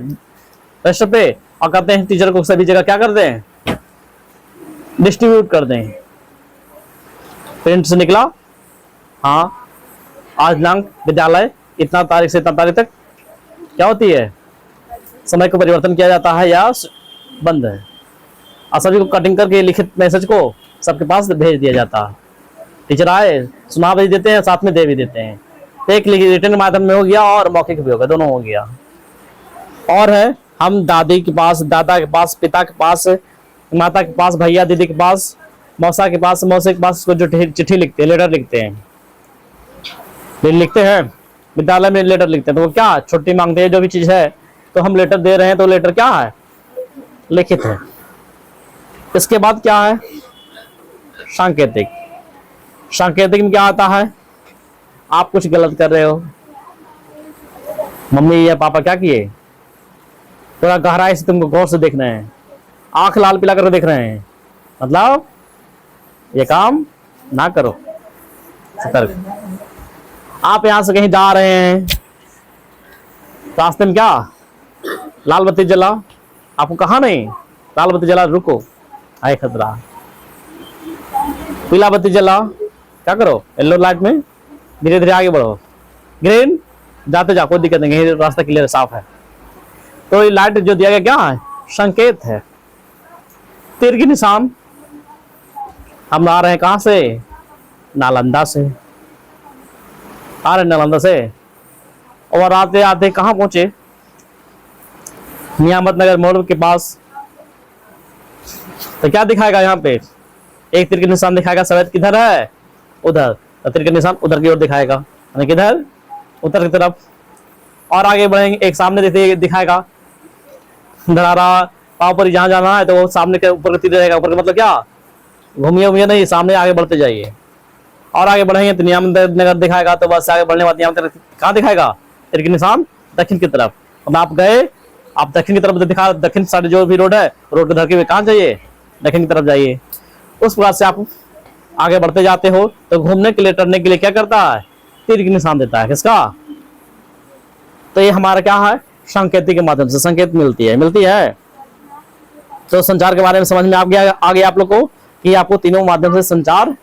रजिस्टर पे और कहते हैं टीचर को सभी जगह क्या कर दें? डिस्ट्रीब्यूट कर दें। प्रिंट से निकला, हाँ, आज दिनांक विद्यालय इतना तारीख से इतना तारीख तक क्या होती है? समय को परिवर्तन किया जाता है या बंद है। और सभी को कटिंग करके लिखित मैसेज को सबके पास भेज दिया जाता है। टीचर आए, सुना भी देते हैं, साथ में दे भी देते हैं। एक रिटन माध्यम में हो गया और मौखिक भी हो गया, दोनों हो गया। और है, हम दादी के पास, दादा के पास, पिता के पास, माता के पास, भैया दीदी के पास, मौसा के पास, मौसे के पास जो चिट्ठी लिखते हैं, लेटर लिखते हैं, विद्यालय में लेटर लिखते हैं। तो वो क्या छुट्टी मांगते हैं, जो भी चीज है, तो हम लेटर दे रहे हैं, तो लेटर क्या है? लिखित है। इसके बाद क्या है? सांकेतिक। सांकेतिक में क्या आता है? आप कुछ गलत कर रहे हो, मम्मी या पापा क्या किए, थोड़ा गहराई से तुमको गौर से देख रहे हैं, आंख लाल पिला कर देख रहे हैं, मतलब ये काम ना करो, सतर्क। आप यहां से कहीं जा रहे हैं, रास्ते में क्या लाल बत्ती जला, आपको कहा नहीं लाल बत्ती जला, रुको, आए खतरा। पीला बत्ती जला, क्या करो? येलो लाइट में धीरे धीरे आगे बढ़ो। ग्रीन, जाते जाओ, कोई दिक्कत नहीं, रास्ता क्लियर साफ है। तो ये लाइट जो दिया गया क्या है? संकेत है। तीर की निशान, हम आ रहे हैं कहां से? नालंदा से, आ रहे नालंदा से, और आते आते कहां पहुंचे? नियामत नगर मोड़ के पास। तो क्या दिखाएगा यहाँ पे? एक तीर के निशान दिखाएगा, सफेद किधर है? उधर। तो तीर के निशान उधर की ओर दिखाएगा, यानी किधर? उत्तर की तरफ। और आगे बढ़ेंगे, एक सामने दिखाएगा, धरारा पाव पर जहां जाना है, तो वो सामने के ऊपर तीर रहेगा। ऊपर का मतलब क्या? घूमिए नहीं, सामने आगे बढ़ते जाइए। और आगे बढ़ेंगे तो नियामत नगर दिखाएगा, तो बस आगे बढ़ने बाद नियामत कहाँ दिखाएगा? तीर के निशान दक्षिण की तरफ। अब आप गए, आप दक्षिण की तरफ दिखा, दक्षिण साइड जो भी रोड है, रोड को धर के कहाँ जाइए? दक्षिण की तरफ जाइए। उस प्रकार से आप आगे बढ़ते जाते हो, तो घूमने के लिए, टरने के लिए क्या करता है? तीर के निशान देता है। किसका? तो ये हमारा क्या है? संकेत के माध्यम से संकेत मिलती है। तो संचार के बारे में समझ में आ गया आगे आप लोग को कि आपको तीनों माध्यम से संचार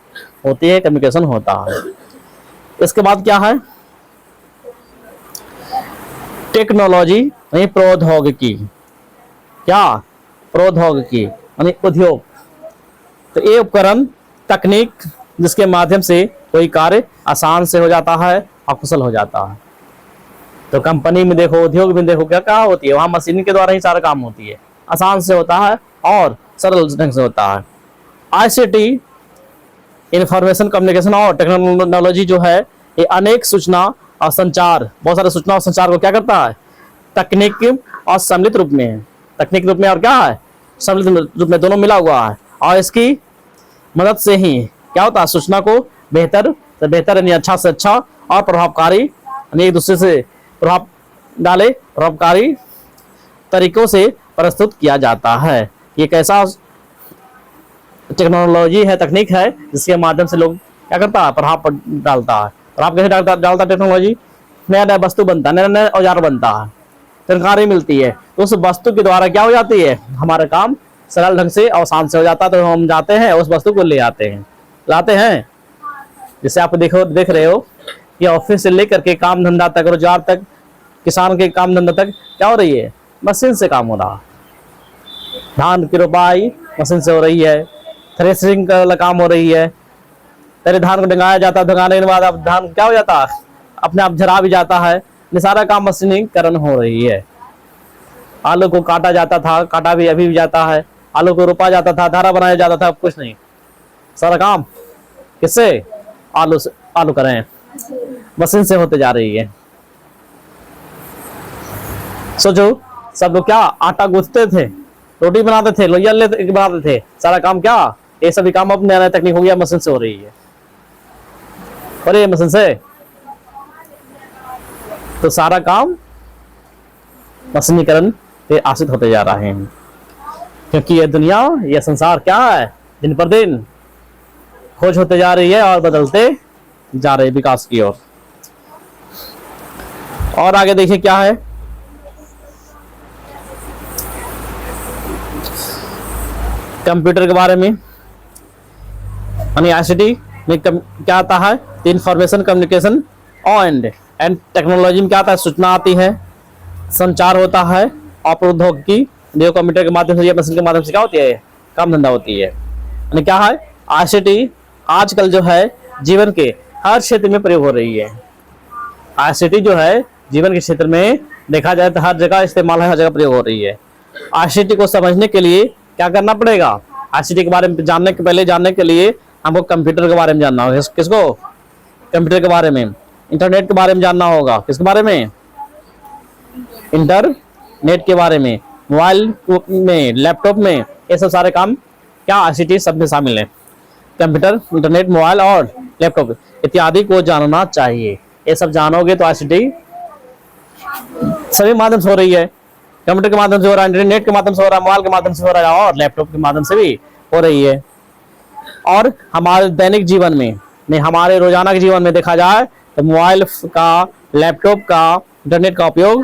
होती है, कम्युनिकेशन होता है। इसके बाद क्या है? टेक्नोलॉजी, नहीं प्रौद्योगिकी। क्या? प्रौद्योगिकी। यानी उद्योग। तो ये उपकरण तकनीक जिसके माध्यम से कोई कार्य आसान से हो जाता है और कुशल हो जाता है। तो कंपनी में देखो, उद्योग में देखो, क्या क्या होती है, वहां मशीन के द्वारा ही सारा काम होती है, आसान से होता है और सरल ढंग से होता है। आईसीटी इंफॉर्मेशन कम्युनिकेशन और टेक्नोलॉजी जो है ये अनेक सूचना और संचार, बहुत सारे सूचना और संचार को क्या करता है, तकनीक और सम्मिलित रूप में है। तकनीक रूप में और क्या है, सम्मिलित रूप में, दोनों मिला हुआ है। और इसकी मदद से ही क्या होता है, सूचना को बेहतर से बेहतर यानी अच्छा से अच्छा और प्रभावकारी यानी एक दूसरे से प्रभाव डाले प्रभावकारी तरीकों से प्रस्तुत किया जाता है। ये कैसा टेक्नोलॉजी है, तकनीक है, जिसके माध्यम से लोग क्या करता है, प्रभाव डालता है। प्रभाव कैसे डालता टेक्नोलॉजी, नया नया वस्तु बनता है, नया नया औजार बनता है, जानकारी मिलती है, तो उस वस्तु के द्वारा क्या हो जाती है, हमारा काम सरल ढंग से और आसान से हो जाता है। तो हम जाते हैं उस वस्तु को ले आते हैं, लाते हैं। जैसे आप देख रहे हो कि ऑफिस से लेकर के काम धंधा तक, रोजगार तक, किसान के काम धंधा तक क्या हो रही है, मशीन से काम हो रहा है। धान की रोपाई मशीन से हो रही है, थ्रेसिंग का काम हो रही है। पहले धान को डंगाया जाता है, डंगाने के बाद अब धान क्या हो जाता है, अपने आप झरा भी जाता है। ये सारा काम मशीनीकरण हो रही है। आलू को काटा जाता था, काटा भी अभी भी जाता है। आलू को रोपा जाता था, धारा बनाया जाता था, अब कुछ नहीं, सारा काम किससे, आलू करें, मशीन से होते जा रही है। सोचो, सब लोग क्या आटा गूंथते थे, रोटी बनाते थे, लोहिया बनाते थे, सारा काम क्या, ये सभी काम अब नया नया तकनीक हो गया, मशीन से हो रही है। और ये मशीन से तो सारा काम मशीनीकरण पे आश्रित होते जा रहे हैं, क्योंकि ये दुनिया, ये संसार क्या है, दिन पर दिन खोज होते जा रही है और बदलते जा रहे विकास की ओर। और आगे देखिए क्या है, कंप्यूटर के बारे में, यानी आईसीटी में क्या आता है, इंफॉर्मेशन कम्युनिकेशन एंड टेक्नोलॉजी में क्या आता है, सूचना आती है, संचार होता है और प्रौद्योगिकी जो कंप्यूटर के माध्यम से या मशीन के माध्यम से क्या होती है, काम धंधा होती है। यानी क्या है, आईसीटी आजकल जो है जीवन के हर क्षेत्र में प्रयोग हो रही है। आईसीटी जो है जीवन के क्षेत्र में देखा जाए तो हर जगह इस्तेमाल है, हर जगह प्रयोग हो रही है। आईसीटी को समझने के लिए क्या करना पड़ेगा, आईसीटी के बारे में जानने के लिए हमको कंप्यूटर के बारे में जानना होगा। किसको, कंप्यूटर के बारे में, इंटरनेट के बारे में जानना होगा। किसके बारे में, इंटरनेट के बारे में, मोबाइल में, लैपटॉप में, ये सब सारे काम क्या आईसीटी सब में शामिल है। कंप्यूटर, इंटरनेट, मोबाइल और लैपटॉप इत्यादि को जानना चाहिए। ये सब जानोगे तो आईसीटी सभी माध्यम से हो रही है, कंप्यूटर के माध्यम से हो रहा है, इंटरनेट के माध्यम से हो रहा है, मोबाइल के माध्यम से हो रहा है और लैपटॉप के माध्यम से भी हो रही है। और हमारे दैनिक जीवन में, हमारे रोजाना के जीवन में देखा जाए तो मोबाइल का, लैपटॉप का, इंटरनेट का उपयोग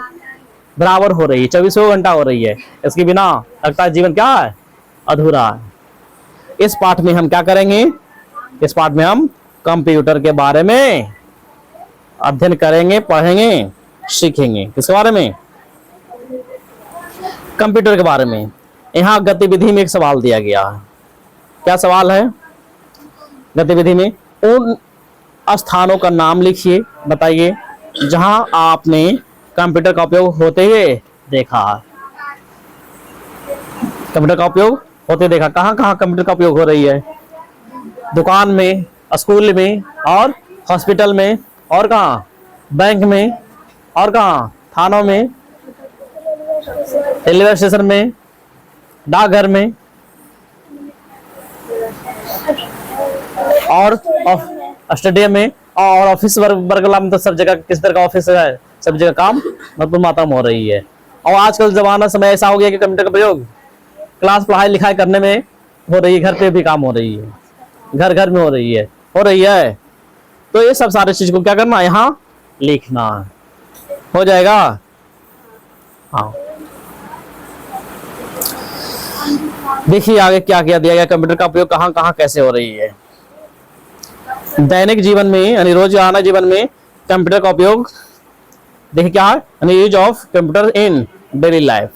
बराबर हो रही है, 24 घंटा हो रही है। इसके बिना लगता है जीवन क्या है, अधूरा है। इस पाठ में हम क्या करेंगे, इस पाठ में हम कंप्यूटर के बारे में अध्ययन करेंगे, पढ़ेंगे, सीखेंगे। किसके बारे में, कंप्यूटर के बारे में। यहाँ गतिविधि में एक सवाल दिया गया है। क्या सवाल है, गतिविधि में उन स्थानों का नाम लिखिए, बताइए जहां आपने कंप्यूटर का उपयोग होते हुए देखा है। कंप्यूटर का उपयोग होते देखा, कहां कहां कंप्यूटर का उपयोग हो रही है, दुकान में, स्कूल में और हॉस्पिटल में, और कहां, बैंक में, और कहां, थानों में, रेलवे स्टेशन में, डाकघर में और स्टेडियम में और ऑफिस वर्गला में। तो सब जगह किस तरह का ऑफिस है, सब जगह काम भरपूर मात्रा में हो रही है। और आजकल जमाना समय ऐसा हो गया कि कंप्यूटर का प्रयोग क्लास पढ़ाई लिखाई करने में हो रही है, घर पे भी काम हो रही है, घर घर में हो रही है। तो ये सब सारी चीज को क्या करना, यहाँ लिखना हो जाएगा। हाँ, देखिए आगे क्या क्या दिया गया, कंप्यूटर का उपयोग कहाँ कहाँ कैसे हो रही है। दैनिक जीवन में यानी रोजाना जीवन में कंप्यूटर का उपयोग देखिए क्या है, use of computer in daily life.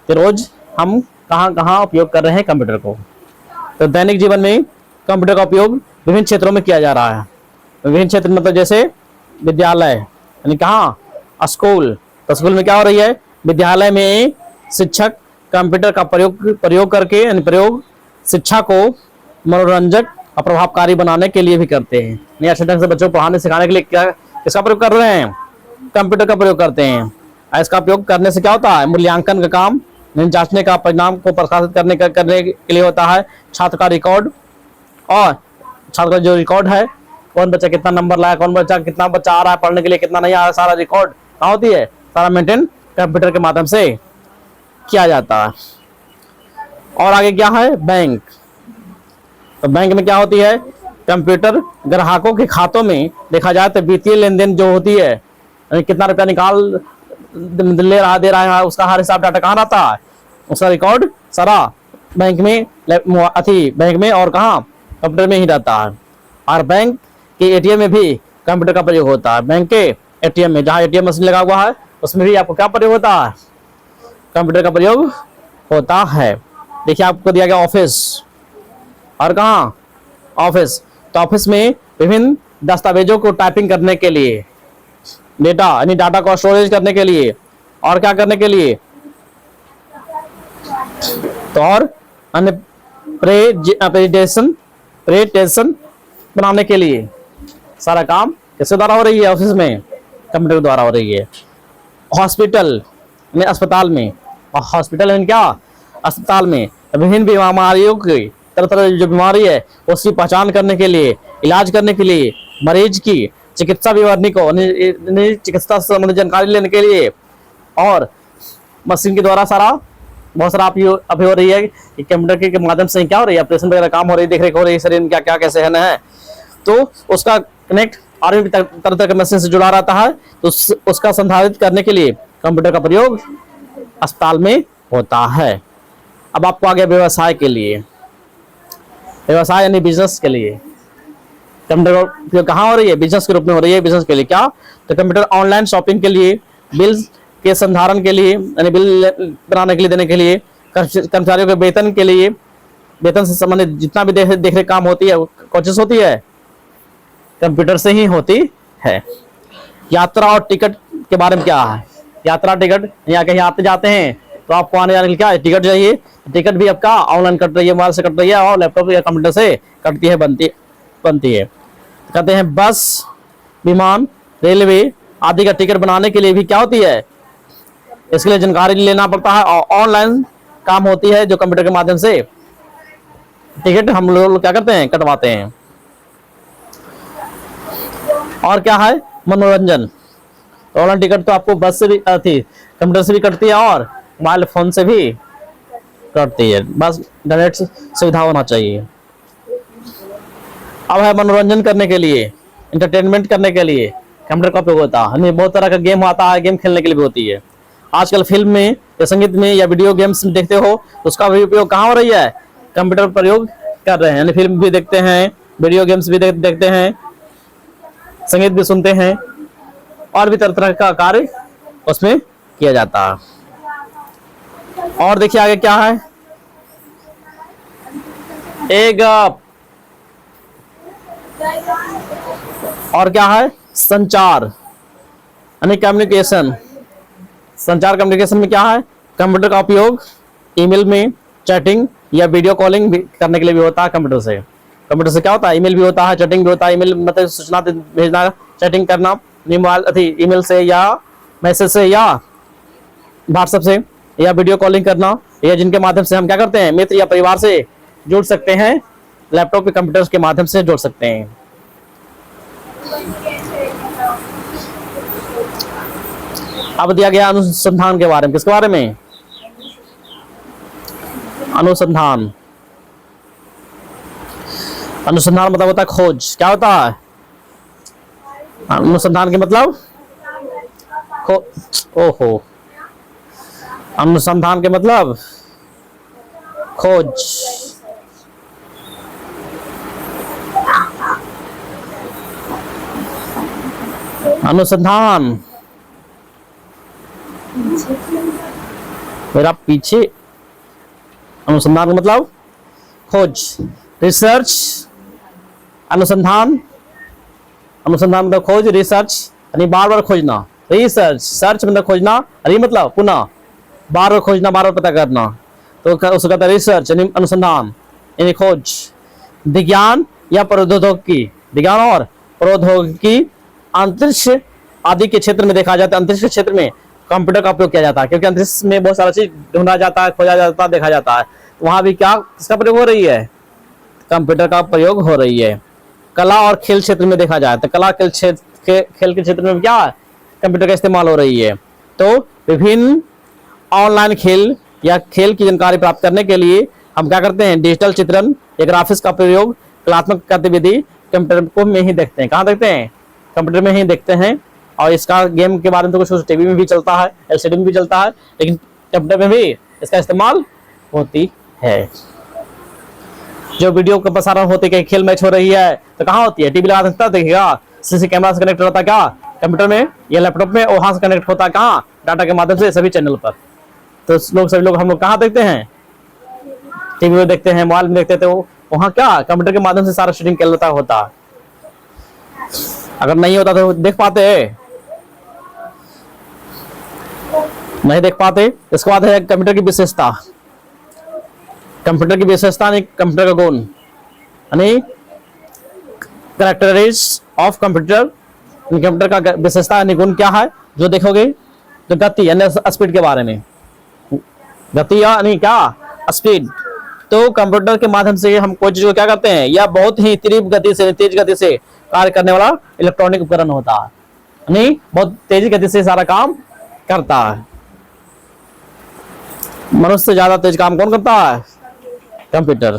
तो रोज हम कहाँ कहाँ उपयोग कर रहे हैं कंप्यूटर को। तो दैनिक जीवन में कंप्यूटर का उपयोग विभिन्न क्षेत्रों में किया जा रहा है। विभिन्न क्षेत्र मतलब जैसे विद्यालय, यानी कहाँ, स्कूल। तो स्कूल में क्या हो रही है, विद्यालय में शिक्षक कंप्यूटर का प्रयोग करके, यानी प्रयोग शिक्षा को मनोरंजक और प्रभावकारी बनाने के लिए भी करते हैं। यानी अच्छे ढंग से बच्चों को पढ़ाने सिखाने के लिए क्या किसका प्रयोग कर रहे हैं, कंप्यूटर का प्रयोग करते हैं। और इसका उपयोग करने से क्या होता है, मूल्यांकन का काम, जांचने का, परिणाम को प्रकाशित करने के लिए होता है। छात्र का रिकॉर्ड, और छात्र का जो रिकॉर्ड है, कौन बच्चा कितना नंबर लाया, कौन बच्चा कितना बच्चा आ रहा है पढ़ने के लिए, कितना नहीं आ रहा है, सारा रिकॉर्ड कहाँ होती है, सारा मेंटेन कंप्यूटर के माध्यम से किया जाता है। और आगे क्या है, बैंक। तो बैंक में क्या होती है, कंप्यूटर ग्राहकों के खातों में देखा जाए तो वित्तीय लेन देन जो होती है, यानी कितना रुपया निकाल ले रहा दे रहा है, उसका हर हिसाब डाटा कहाँ रहता है, उसका रिकॉर्ड सारा बैंक में, बैंक में और कहाँ, कंप्यूटर में ही रहता है। और बैंक के एटीएम में भी कंप्यूटर का प्रयोग होता है। बैंक के एटीएम में, जहाँ एटीएम मशीन लगा हुआ है, उसमें भी आपको क्या प्रयोग होता है, कंप्यूटर का प्रयोग होता है। देखिए आपको दिया गया ऑफिस, और कहाँ, ऑफिस। तो ऑफिस में विभिन्न दस्तावेजों को टाइपिंग करने के लिए, डेटा यानी डाटा को स्टोरेज करने के लिए, और क्या करने के लिए, तो और अन्य प्रेजेंटेशन बनाने के लिए सारा काम किसके द्वारा हो रही है, ऑफिस में कंप्यूटर द्वारा हो रही है। हॉस्पिटल में, अस्पताल में, और हॉस्पिटल में क्या, अस्पताल में विभिन्न बीमारियों की, तरह तरह जो बीमारी है उसकी पहचान करने के लिए, इलाज करने के लिए, मरीज की चिकित्सा विवरणी को, चिकित्सा संबंधी जानकारी लेने के लिए, और मशीन के द्वारा सारा बहुत सारा अभी हो रही है कि कंप्यूटर के माध्यम से क्या हो रही है, ऑपरेशन वगैरह काम हो रही है, देखरेख हो रही है, शरीर में क्या क्या कैसे है, तो उसका कनेक्ट और भी तरह तरह के मशीन से जुड़ा रहता है। तो उसका संधारित करने के लिए कंप्यूटर का प्रयोग अस्पताल में होता है। अब आपको आ गया व्यवसाय के लिए, व्यवसाय यानी बिजनेस के लिए कंप्यूटर का उपयोग कहाँ हो रही है, बिजनेस के रूप में हो रही है। बिजनेस के लिए क्या, तो कंप्यूटर ऑनलाइन शॉपिंग के लिए, बिल के संधारण के लिए, यानी बिल बनाने के लिए, देने के लिए, कर्मचारियों के वेतन के लिए, वेतन से संबंधित जितना भी देख रेख काम होती है कोशिश होती है कंप्यूटर से ही होती है। यात्रा और टिकट के बारे में क्या है, यात्रा टिकट, या कहीं आते जाते हैं तो आपको आने जाने के लिए क्या है, टिकट चाहिए। टिकट भी आपका ऑनलाइन कट रही है, मोबाइल से कट रही है, और लैपटॉप या कंप्यूटर से कटती है, बनती है। कहते हैं बस, विमान, रेलवे आदि का टिकट बनाने के लिए भी क्या होती है, इसके लिए जानकारी लेना पड़ता है, और ऑनलाइन काम होती है जो कंप्यूटर के माध्यम से टिकट हम लोग क्या करते हैं, कटवाते हैं। और क्या है, मनोरंजन। ऑनलाइन टिकट तो आपको बस से भी कंप्यूटर से भी कटती है, और मोबाइल फोन से भी कटती है, बस इंटरनेट सुविधा होना चाहिए। अब है मनोरंजन करने के लिए, इंटरटेनमेंट करने के लिए कंप्यूटर का उपयोग होता है। बहुत तरह का गेम आता है, गेम खेलने के लिए भी होती है। आजकल फिल्म में या संगीत में या वीडियो गेम्स में देखते हो तो उसका भी उपयोग कहाँ हो रही है, कंप्यूटर प्रयोग कर रहे हैं। यानी फिल्म भी देखते हैं, वीडियो गेम्स भी देखते हैं, संगीत भी सुनते हैं, और भी तरह तरह का कार्य उसमें किया जाता है। और देखिए आगे क्या है, एक और क्या है, संचार यानी कम्युनिकेशन। संचार कम्युनिकेशन में क्या है, कंप्यूटर का उपयोग ईमेल में, चैटिंग या वीडियो कॉलिंग भी करने के लिए भी होता है। कंप्यूटर से क्या होता है, ईमेल भी होता है, चैटिंग भी होता है। ईमेल मतलब सूचना भेजना, चैटिंग करना मोबाइल ईमेल से या मैसेज से या व्हाट्सएप से, या वीडियो कॉलिंग करना, या जिनके माध्यम से हम क्या करते हैं, मित्र या परिवार से जुड़ सकते हैं, लैपटॉप के कंप्यूटर के माध्यम से जुड़ सकते हैं। अब दिया गया अनुसंधान के बारे में, किसके बारे में, अनुसंधान। अनुसंधान मतलब होता है खोज। क्या होता है अनुसंधान के मतलब, ओहो, अनुसंधान के मतलब खोज। अनुसंधान, मेरा पीछे अनुसंधान का मतलब खोज, रिसर्च, अनुसंधान, अनुसंधान मतलब खोज, रिसर्च यानी बार बार खोजना, रिसर्च सर्च मतलब खोजना, और ये मतलब पुनः बार बार खोजना, बार बार पता करना, तो उसको कहता है रिसर्च यानी अनुसंधान यानी खोज। विज्ञान या प्रौद्योगिकी, विज्ञान और प्रौद्योगिकी अंतरिक्ष आदि के क्षेत्र में देखा जाता है। अंतरिक्ष के क्षेत्र में कंप्यूटर का उपयोग किया जाता है, क्योंकि अंतरिक्ष में बहुत सारा चीज ढूंढा जाता है, खोजा जाता है, देखा जाता है। वहां भी क्या किसका प्रयोग हो रही है? कंप्यूटर का प्रयोग हो रही है। कला और खेल क्षेत्र में देखा जाए तो कला खेल के क्षेत्र में क्या है? कंप्यूटर का इस्तेमाल हो रही है। तो विभिन्न ऑनलाइन खेल या खेल की जानकारी प्राप्त करने के लिए हम क्या करते हैं? डिजिटल चित्रण या ग्राफिक्स का प्रयोग, कलात्मक गतिविधि कंप्यूटर को में ही देखते हैं। कहाँ देखते हैं? कंप्यूटर में ही देखते हैं। और इसका गेम के बारे में तो कुछ टीवी में भी चलता है, एलसीडी में भी चलता है, लेकिन कंप्यूटर में भी इसका इस्तेमाल होती है। जो वीडियो का प्रसारण होते है, खेल मैच हो रही है तो कहाँ होती है? टीवी लगा सकता है, देखिएगा सीसी कैमरा से कनेक्ट होता है क्या? कंप्यूटर में या लैपटॉप में, वहां से कनेक्ट होता है कहाँ? डाटा के माध्यम से सभी चैनल पर। तो सभी लोग हम लोग कहाँ देखते हैं? टीवी में देखते हैं, मोबाइल में देखते हैं। तो वहाँ क्या कंप्यूटर के माध्यम से सारा शूटिंग कर होता। अगर नहीं होता तो देख पाते? नहीं देख पाते। इसके बाद है कंप्यूटर की विशेषता। कंप्यूटर की विशेषता यानी कंप्यूटर का गुण, यानी कैरेक्टरिस्टिक्स ऑफ कंप्यूटर। कंप्यूटर का विशेषता यानी गुण क्या है? जो देखोगे तो गति यानी स्पीड के बारे में, गति यानी क्या? स्पीड। तो कंप्यूटर के माध्यम से हम कोई चीज को क्या करते हैं? या बहुत ही तीव्र गति से, तेज गति से कार्य करने वाला इलेक्ट्रॉनिक उपकरण होता है, यानी बहुत तेजी गति से सारा काम करता है। मनुष्य से ज्यादा तेज काम कौन करता है? कंप्यूटर।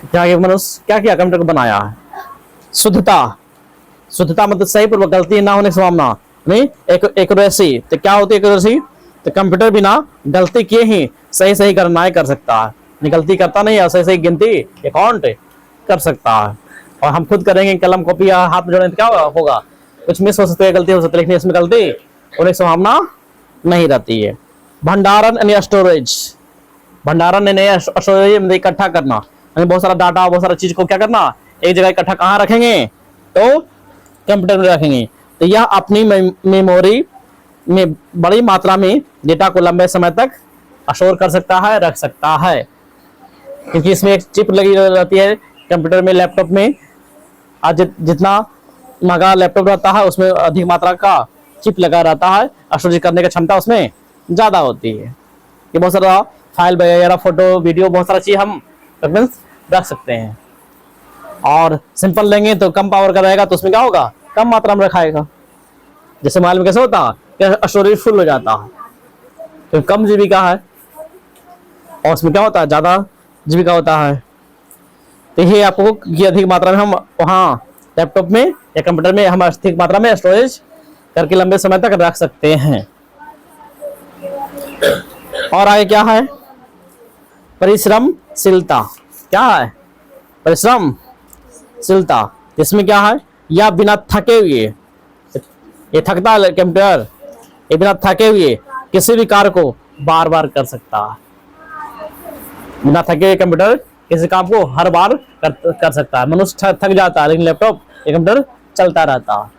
क्या मनुष्य क्या किया? कंप्यूटर को बनाया है। शुद्धता, शुद्धता मतलब सही पूर्वक, गलती ना होने की संभावना, नहीं एक्यूरेसी। तो क्या होती है एक्यूरेसी? तो कंप्यूटर बिना गलती किए ही सही सही गणनाएं कर सकता है, गलती करता नहीं है, सही सही गिनती अकाउंट कर सकता है। और हम खुद करेंगे कलम कॉपी या हाथ में जोड़ें तो क्या होगा? कुछ मिस हो सकती है, गलती हो सकती है, लेकिन इसमें गलती होने की संभावना नहीं रहती है। भंडारण यानी स्टोरेज, भंडारण यानी स्टोरेज में इकट्ठा करना, यानी बहुत सारा डाटा, बहुत सारा चीज को क्या करना? एक जगह इकट्ठा कहाँ रखेंगे? तो कंप्यूटर में रखेंगे। तो यह अपनी मेमोरी में बड़ी मात्रा में डेटा को लंबे समय तक स्टोर कर सकता है, रख सकता है, क्योंकि इसमें एक चिप लगी रहती है कंप्यूटर में, लैपटॉप में। आज जितना महंगा लैपटॉप रहता है उसमें अधिक मात्रा का चिप लगा रहता है, स्टोरेज करने की क्षमता उसमें ज्यादा होती है। ये बहुत सारा फाइल वगैरह, फोटो, वीडियो, बहुत सारा चीज हम रख सकते हैं। और सिंपल लेंगे तो कम पावर का रहेगा, तो उसमें क्या होगा? कम मात्रा में रखाएगा। जैसे मोबाइल में कैसे होता है? स्टोरेज फुल हो जाता है, तो कम जीबी का है, और उसमें क्या होता है? ज्यादा जीबी का होता है। तो ये आपको की अधिक मात्रा में हम वहाँ लैपटॉप में या कंप्यूटर में हम अधिक मात्रा में स्टोरेज करके लंबे समय तक रख सकते हैं। और आगे क्या है? परिश्रमशीलता। क्या है? परिश्रमशीलता। इसमें क्या है? या बिना थके हुए, ये थकता है कंप्यूटर, ये बिना थके हुए किसी भी कार्य को बार बार कर सकता है। बिना थके हुए कंप्यूटर किसी काम को हर बार कर सकता है। मनुष्य थक जाता है, लेकिन लैपटॉप या कंप्यूटर चलता रहता है।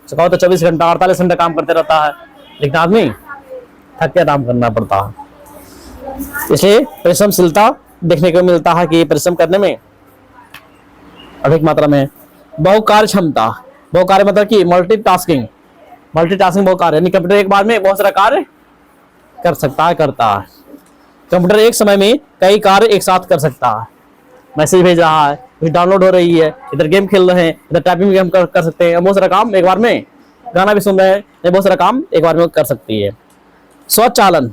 कहो तो 24 घंटा 48 घंटा काम करते रहता है, लेकिन आदमी थक के काम करना पड़ता है। इसलिए परिश्रमशीलता देखने को मिलता है कि परिश्रम करने में अधिक मात्रा में। बहुकार्य क्षमता, बहुकार्य मतलब कि मल्टीटास्किंग, मल्टीटास्किंग बहुकार्य, यानी कंप्यूटर एक बार में बहुत सारा कार्य कर सकता है, करता है। कंप्यूटर एक समय में कई कार्य एक साथ कर सकता है। मैसेज भेज रहा है, डाउनलोड हो रही है, इधर गेम खेल रहे हैं, इधर टाइपिंग भी हम कर सकते हैं, बहुत सारा काम एक बार में, गाना भी सुन रहे हैं, बहुत सारा काम एक बार में कर सकती है। स्वचालन,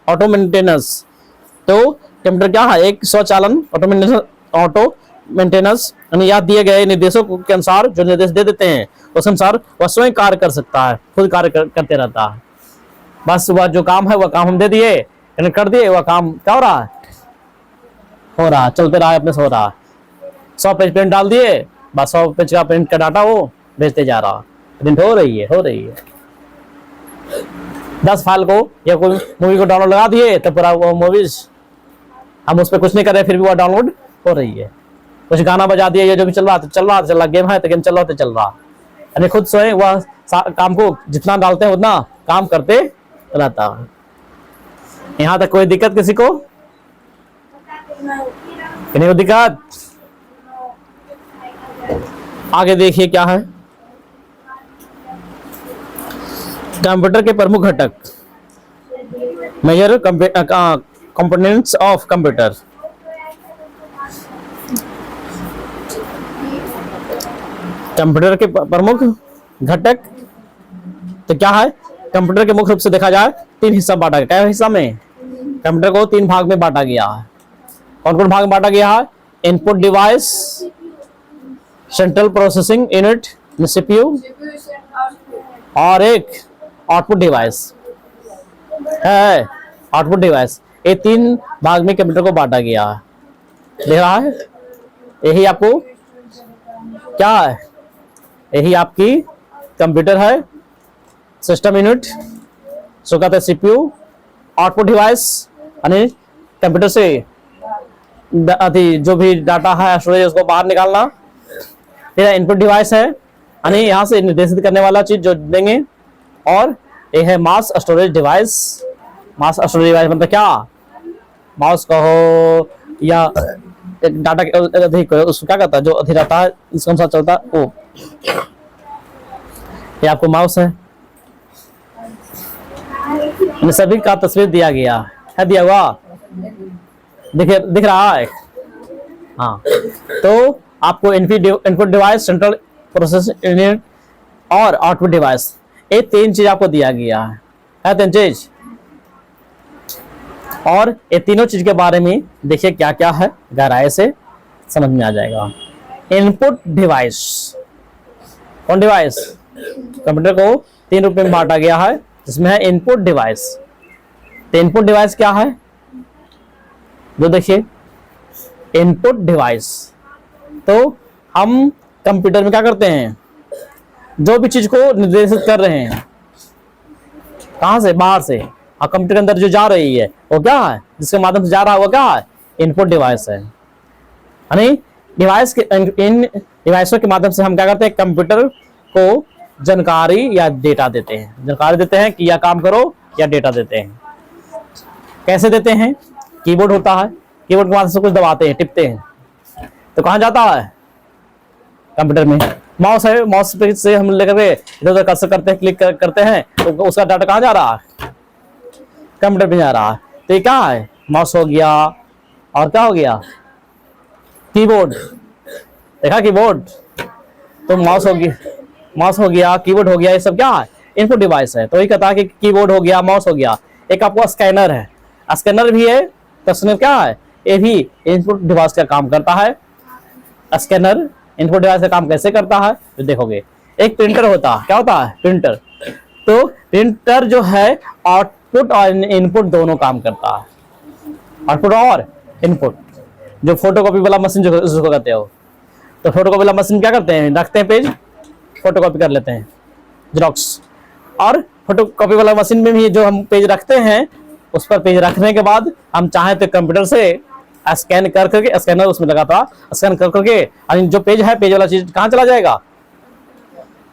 ऑटो मेंटेनेंस। तो कंप्यूटर क्या है? एक स्वचालन, ऑटो मेंटेनेंस, यानी याद दिए गए निर्देशों के अनुसार जो निर्देश दे देते हैं उस अनुसार वह स्वयं कार्य कर सकता है, खुद कार्य करते रहता है। बस वह जो काम है वह काम हम दे दिए, कर दिए, वह काम क्या हो रहा है? हो रहा है, चलते रहा है, अपने से हो रहा है। 100 पेज प्रिंट डाल दिए, बस 100 पेज का प्रिंट का डाटा वो भेजते जा रहा है, प्रिंट हो रही है। 10 फाइल को या कोई मूवी को डाउनलोड लगा दिए तो पूरा वो मूवीज हम उस पर कुछ नहीं कर रहे फिर भी वो डाउनलोड हो रही है। कुछ गाना बजा दिया, ये जो भी चल रहा गेम है तो गेम चल रहा, यानी खुद स्वयं वह काम को जितना डालते हैं उतना काम करते रहता है। यहाँ तक कोई दिक्कत किसी को? नहीं हो दिक्कत? आगे देखिए क्या है। कंप्यूटर के प्रमुख घटक, major components of computer. Computer के प्रमुख घटक तो क्या है? कंप्यूटर के मुख्य रूप से देखा जाए 3 हिस्सा बांटा गया। क्या हिस्सा में? कंप्यूटर को 3 भाग में बांटा गया है। कौन कौन भाग में बांटा गया है? Input device, central processing unit CPU, और एक आउटपुट डिवाइस है। आउटपुट डिवाइस, ये 3 भाग में कंप्यूटर को बांटा गया है। देख रहा है? यही आपको क्या है? यही आपकी कंप्यूटर है। सिस्टम यूनिट सो कहते हैं सीपीयू, आउटपुट डिवाइस यानी कंप्यूटर से जो भी डाटा है स्टोरेज उसको बाहर निकालना। फिर इनपुट डिवाइस है यानी यहाँ से निर्देशित करने वाला चीज जो देंगे। और ये है mouse storage device. Mouse storage device मतलब क्या? माउस कहो या डाटा अधिक उसको क्या कहता है, जो अधिक रहता है इसका साथ चलता है वो। ये आपको माउस है। इन सभी का तस्वीर दिया गया है, दिया हुआ दिख रहा है। हाँ, तो आपको input device, central processing unit और आउटपुट डिवाइस, ये 3 चीज आपको दिया गया है 3 चीज। और ये तीनों चीज के बारे में देखिए क्या क्या है, गहराई से समझ में आ जाएगा। इनपुट डिवाइस, कौन डिवाइस? कंप्यूटर को 3 रूप में बांटा गया है जिसमें है इनपुट डिवाइस। तो इनपुट डिवाइस क्या है? जो देखिए इनपुट डिवाइस, तो हम कंप्यूटर में क्या करते हैं? जो भी चीज को निर्देशित कर रहे हैं, कहां से? बाहर से। और कंप्यूटर के अंदर जो जा रही है वो क्या है? जिसके माध्यम से जा रहा है वो क्या है? इनपुट डिवाइस है। यानी डिवाइस के इन डिवाइसों के माध्यम से हम क्या करते हैं? कंप्यूटर को जानकारी या डेटा देते हैं। जानकारी देते हैं कि या काम करो, या डेटा देते हैं। कैसे देते हैं? कीबोर्ड होता है, कीबोर्ड के माध्यम से कुछ दबाते हैं, टिपते हैं, तो कहां जाता है? कंप्यूटर में। माउस है, माउस पे से हम लेकर के इधर उधर कर्सर करते हैं, क्लिक करते हैं, तो उसका डाटा कहां जा रहा है? कंप्यूटर में जा रहा है। तो ये क्या है? माउस हो गया, और क्या हो गया? कीबोर्ड। देखा कीबोर्ड? तो माउस हो गया, कीबोर्ड हो गया, ये सब क्या है? इनपुट डिवाइस है। तो ये कहता है कि कीबोर्ड हो गया, माउस हो गया। एक आपको स्कैनर है, स्कैनर भी है। तो स्कैनर क्या है? ये भी इनपुट डिवाइस का काम करता है। स्कैनर इनपुट डिवाइस का काम कैसे करता है तो देखोगे। एक प्रिंटर होता है, क्या होता है? प्रिंटर। तो प्रिंटर जो है आउटपुट और इनपुट दोनों काम करता है। आउटपुट और इनपुट। जो फोटोकॉपी वाला मशीन जो उसको कहते हो, तो फोटोकॉपी वाला मशीन क्या करते हैं? रखते हैं पेज, फोटोकॉपी कर लेते हैं, जेरॉक्स। और फोटोकॉपी वाला मशीन में भी जो हम पेज रखते हैं, उस पर पेज रखने के बाद हम चाहें तो कंप्यूटर से स्कैन कर करके, स्कैनर उसमें लगा था, स्कैन कर करके जो पेज है, पेज वाला चीज कहाँ चला जाएगा?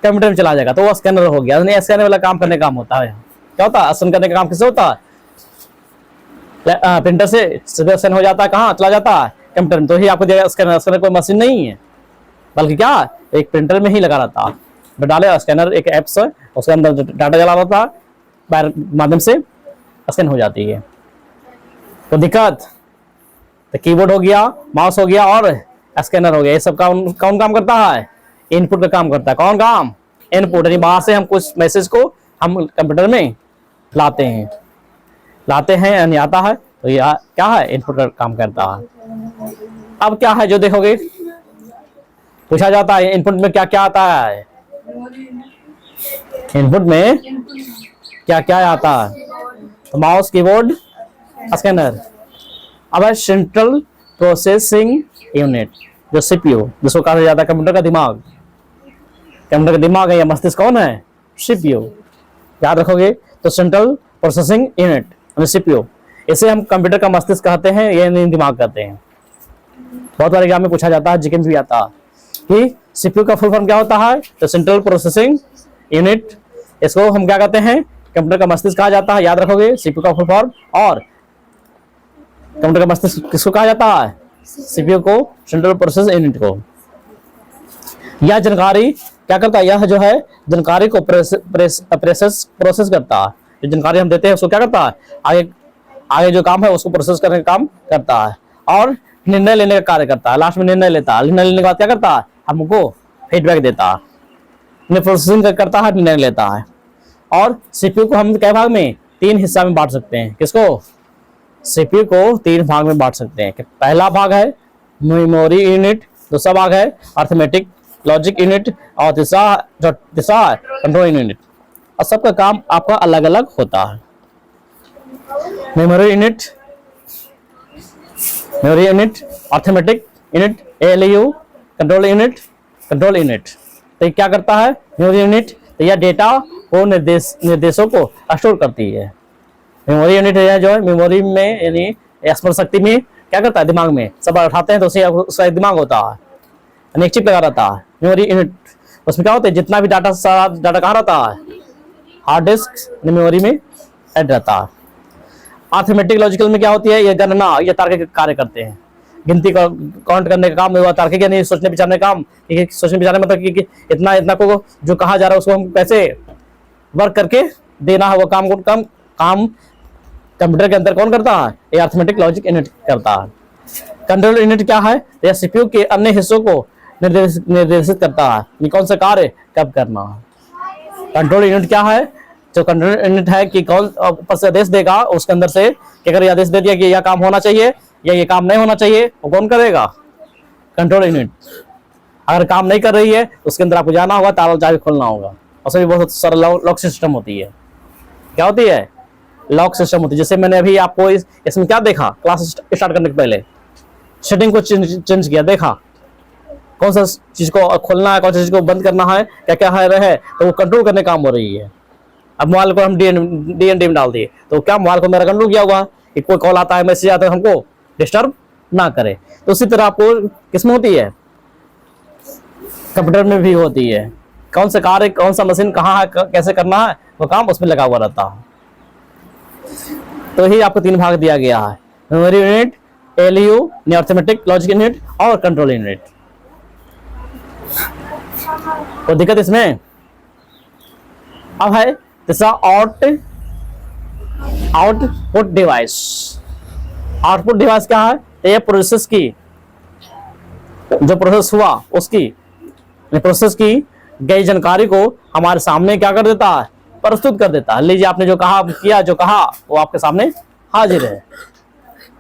कंप्यूटर में चला जाएगा। तो वो स्कैनर हो गया। स्कैनर वाला काम करने का काम होता है। क्या होता है? स्कैन करने का काम किससे होता है? प्रिंटर से सीधे स्कैन हो जाता है, कहाँ चला जाता है? कंप्यूटर में। तो ही आपको देगा स्कैनर। स्कैनर कोई मशीन नहीं है, बल्कि क्या, एक प्रिंटर में ही लगा रहता है। डाले स्कैनर एक ऐप से, उसके अंदर डाटा चला रहता है, माध्यम से स्कैन हो जाती है। तो दिक्कत, तो कीबोर्ड हो गया, माउस हो गया और स्कैनर हो गया। ये सब कौन काम करता है? इनपुट का काम करता है। कौन काम? इनपुट। यानी बाहर से हम कुछ मैसेज को हम कंप्यूटर में लाते हैं यानी आता है। तो यह क्या है? इनपुट का काम करता है। अब क्या है जो देखोगे, पूछा जाता है इनपुट में क्या क्या आता है? इनपुट में क्या क्या आता है? तो माउस, कीबोर्ड, स्कैनर। अब है सेंट्रल प्रोसेसिंग यूनिट, जो सीपीयू, जिसको कहा जाता है कंप्यूटर का दिमाग। कंप्यूटर का दिमाग है या मस्तिष्क कौन है? सीपीयू। याद रखोगे। तो सेंट्रल प्रोसेसिंग यूनिट सीपीयू, इसे हम कंप्यूटर का मस्तिष्क कहते हैं, ये नहीं दिमाग कहते हैं। बहुत बार एग्जाम में पूछा जाता है, जीके में भी आता है कि सीपीयू का फुल फॉर्म क्या होता है, तो सेंट्रल प्रोसेसिंग यूनिट। इसको हम क्या कहते हैं, कंप्यूटर का मस्तिष्क कहा जाता है, याद रखोगे सीपीयू का फुल फॉर्म। और कंप्यूटर का मस्तिष्क किसको कहा जाता है, सीपीयू को, सेंट्रल प्रोसेस यूनिट को। यह जानकारी क्या करता है, यह जो है जानकारी को प्रोसेस करता है। जो जानकारी हम देते हैं उसको क्या करता है, आगे जो काम है उसको प्रोसेस करने का काम करता है और निर्णय लेने का कार्य करता है। लास्ट में निर्णय लेता है, निर्णय लेने के बाद क्या करता है, हमको फीडबैक देता है, प्रोसेसिंग करता है, निर्णय लेता है। और सीपीयू को हम कई भाग में, 3 हिस्सा में बांट सकते हैं। किसको, सीपीयू को 3 भाग में बांट सकते हैं। पहला भाग है मेमोरी यूनिट, दूसरा भाग है अर्थमेटिक लॉजिक यूनिट और तीसरा है कंट्रोल यूनिट। और सबका काम आपका अलग अलग होता है। Memory unit, arithmetic unit, ALU, control unit. तो ये क्या करता है, मेमोरी यूनिट, तो यह डेटा को निर्देशों को स्टोर करती है। मेमोरी यूनिट जो है मेमोरी में, यानी स्मरण शक्ति में क्या करता है, दिमाग में सब उठाते हैं तो उसका एक दिमाग होता है, यानी एक चिप लगा रहता है मेमोरी यूनिट। उसमें क्या होता है, जितना भी डाटा, सारा डाटा कहाँ रहता है, हार्ड डिस्क मेमोरी में ऐड रहता है। अर्थमेटिक लॉजिकल में क्या होती है, ये गणना या तार्किक कार्य करते हैं, गिनती का काउंट करने का काम हुआ, तार्किक यानी सोचने विचारने का काम। सोचने विचारने मतलब कि इतना को जो कहा जा रहा है उसको हम कैसे वर्क करके देना है, वो काम कंप्यूटर के अंदर कौन करता है, ये अर्थमेटिक लॉजिक यूनिट करता है। कंट्रोल यूनिट क्या है, यह सीपीयू के अन्य हिस्सों को निर्देशित करता है कि कौन सा कार्य कब करना है। कंट्रोल यूनिट क्या है, जो कंट्रोल यूनिट है कि कौन ऊपर से आदेश देगा, उसके अंदर से कि अगर ये आदेश दे दिया कि यह काम होना चाहिए या ये काम नहीं होना चाहिए, वो कौन करेगा, कंट्रोल यूनिट। अगर काम नहीं कर रही है तो उसके अंदर आपको जाना होगा, ताला जाके खोलना होगा। और सभी बहुत सारा लॉक सिस्टम होती है। क्या होती है, लॉक सिस्टम होती है। जैसे मैंने अभी आपको इसमें क्या देखा, क्लास स्टार्ट करने के पहले सेटिंग को चेंज किया, देखा कौन सा चीज को खोलना है, कौन सा चीज को बंद करना है, क्या क्या है, तो वो कंट्रोल करने काम हो रही है। अब मोबाइल को हम डीएनडी में डाल दिए तो क्या मोबाइल को मेरा कंट्रोल किया हुआ कि कोई कॉल आता है, मैसेज आता है, हमको डिस्टर्ब ना करे। तो उसी तरह आपको किसमें होती है, कंप्यूटर में भी होती है। कौन सा कार्य, कौन सा मशीन कहाँ है, कैसे करना है, वो काम उसमें लगा हुआ रहता है। तो ही आपको 3 भाग दिया गया है, memory unit, ALU, arithmetic logic unit और कंट्रोल यूनिट। तो दिक्कत इसमें अब है तीसरा आउटपुट डिवाइस। आउटपुट डिवाइस क्या है, ये प्रोसेस की, जो प्रोसेस हुआ उसकी, प्रोसेस की गई जानकारी को हमारे सामने क्या कर देता है, प्रस्तुत कर देता है। लीजिए आपने जो कहा किया, जो कहा वो आपके सामने हाजिर है।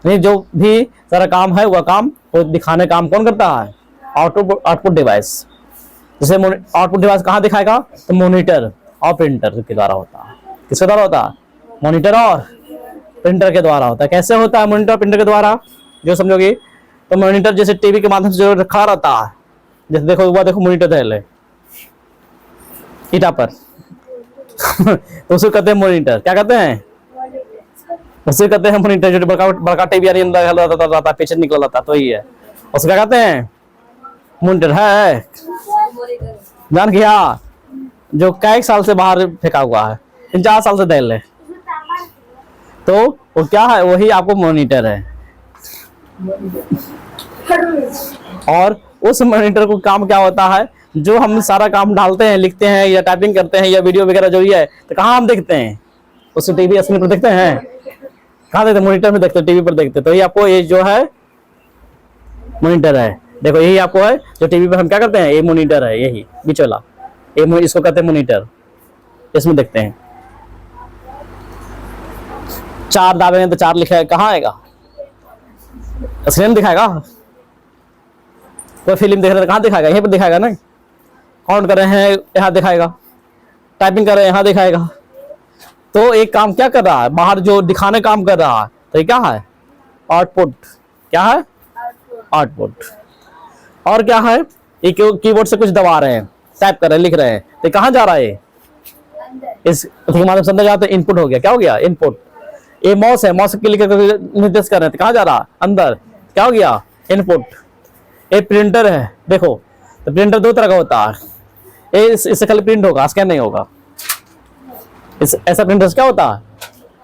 नहीं, जो भी सारा काम है वह काम को दिखाने काम कौन करता है, आउटपुट डिवाइस। जैसे आउटपुट डिवाइस कहाँ दिखाएगा, तो मॉनिटर और प्रिंटर के द्वारा होता है। किसके द्वारा होता है, मॉनिटर और प्रिंटर के द्वारा होता है। कैसे होता है मॉनिटर प्रिंटर के द्वारा, जो समझोगे, तो मॉनिटर जैसे टीवी के माध्यम से जो रखा रहता है, जैसे देखो वह देखो मॉनिटर है ईटा पर तो उसको कहते हैं मॉनिटर। क्या कहते हैं, उसे कहते हैं मॉनिटर। जो बड़का टीवी रहता, पीछे निकल रहता, तो ही है, उसको क्या कहते हैं, मॉनिटर है। जान गया, जो कई साल से बाहर फेंका हुआ है, 3-4 साल से दहल है, तो वो क्या है, वही आपको मॉनिटर है। और उस मॉनिटर को काम क्या होता है, जो हम सारा काम डालते हैं, लिखते हैं या टाइपिंग करते हैं या वीडियो वगैरह जो भी है, तो कहाँ हम देखते हैं, उस टीवी स्क्रीन पर देखते हैं, कहाँ देखते हैं, मॉनिटर में देखते हैं, टीवी पर देखते हैं। तो ये आपको, ये जो है मॉनिटर है। देखो यही आपको है, जो टीवी पर हम क्या करते हैं, ये मॉनिटर है, यही बीच वाला, ये इसको कहते हैं मॉनिटर। इसमें देखते हैं 4 दाबेंगे तो 4 लिखा है, कहाँ आएगा, स्क्रीन दिखाएगा। कोई फिल्म देख रहे हैं कहाँ दिखाएगा, यहीं पर दिखाएगा ना। काउंट कर रहे हैं यहाँ दिखाएगा, टाइपिंग कर रहे हैं यहाँ दिखाएगा। तो एक काम क्या कर रहा है, बाहर जो दिखाने काम कर रहा है, तो ये क्या है, आउटपुट। क्या है, आउटपुट। और क्या है, ये कीबोर्ड से कुछ दबा रहे हैं, टाइप कर रहे हैं, लिख रहे हैं, तो कहाँ जा रहा है, इस माध्यम से अंदर जाते, इनपुट हो गया। क्या हो गया, इनपुट। ये माउस है, माउस क्लिक करके निर्देश कर रहे हैं, कहाँ जा रहा, अंदर, क्या हो गया, इनपुट। ये प्रिंटर है, देखो तो प्रिंटर दो तरह का होता है, इससे खाली प्रिंट होगा, स्कैन नहीं होगा। ऐसा प्रिंटर से क्या होता है,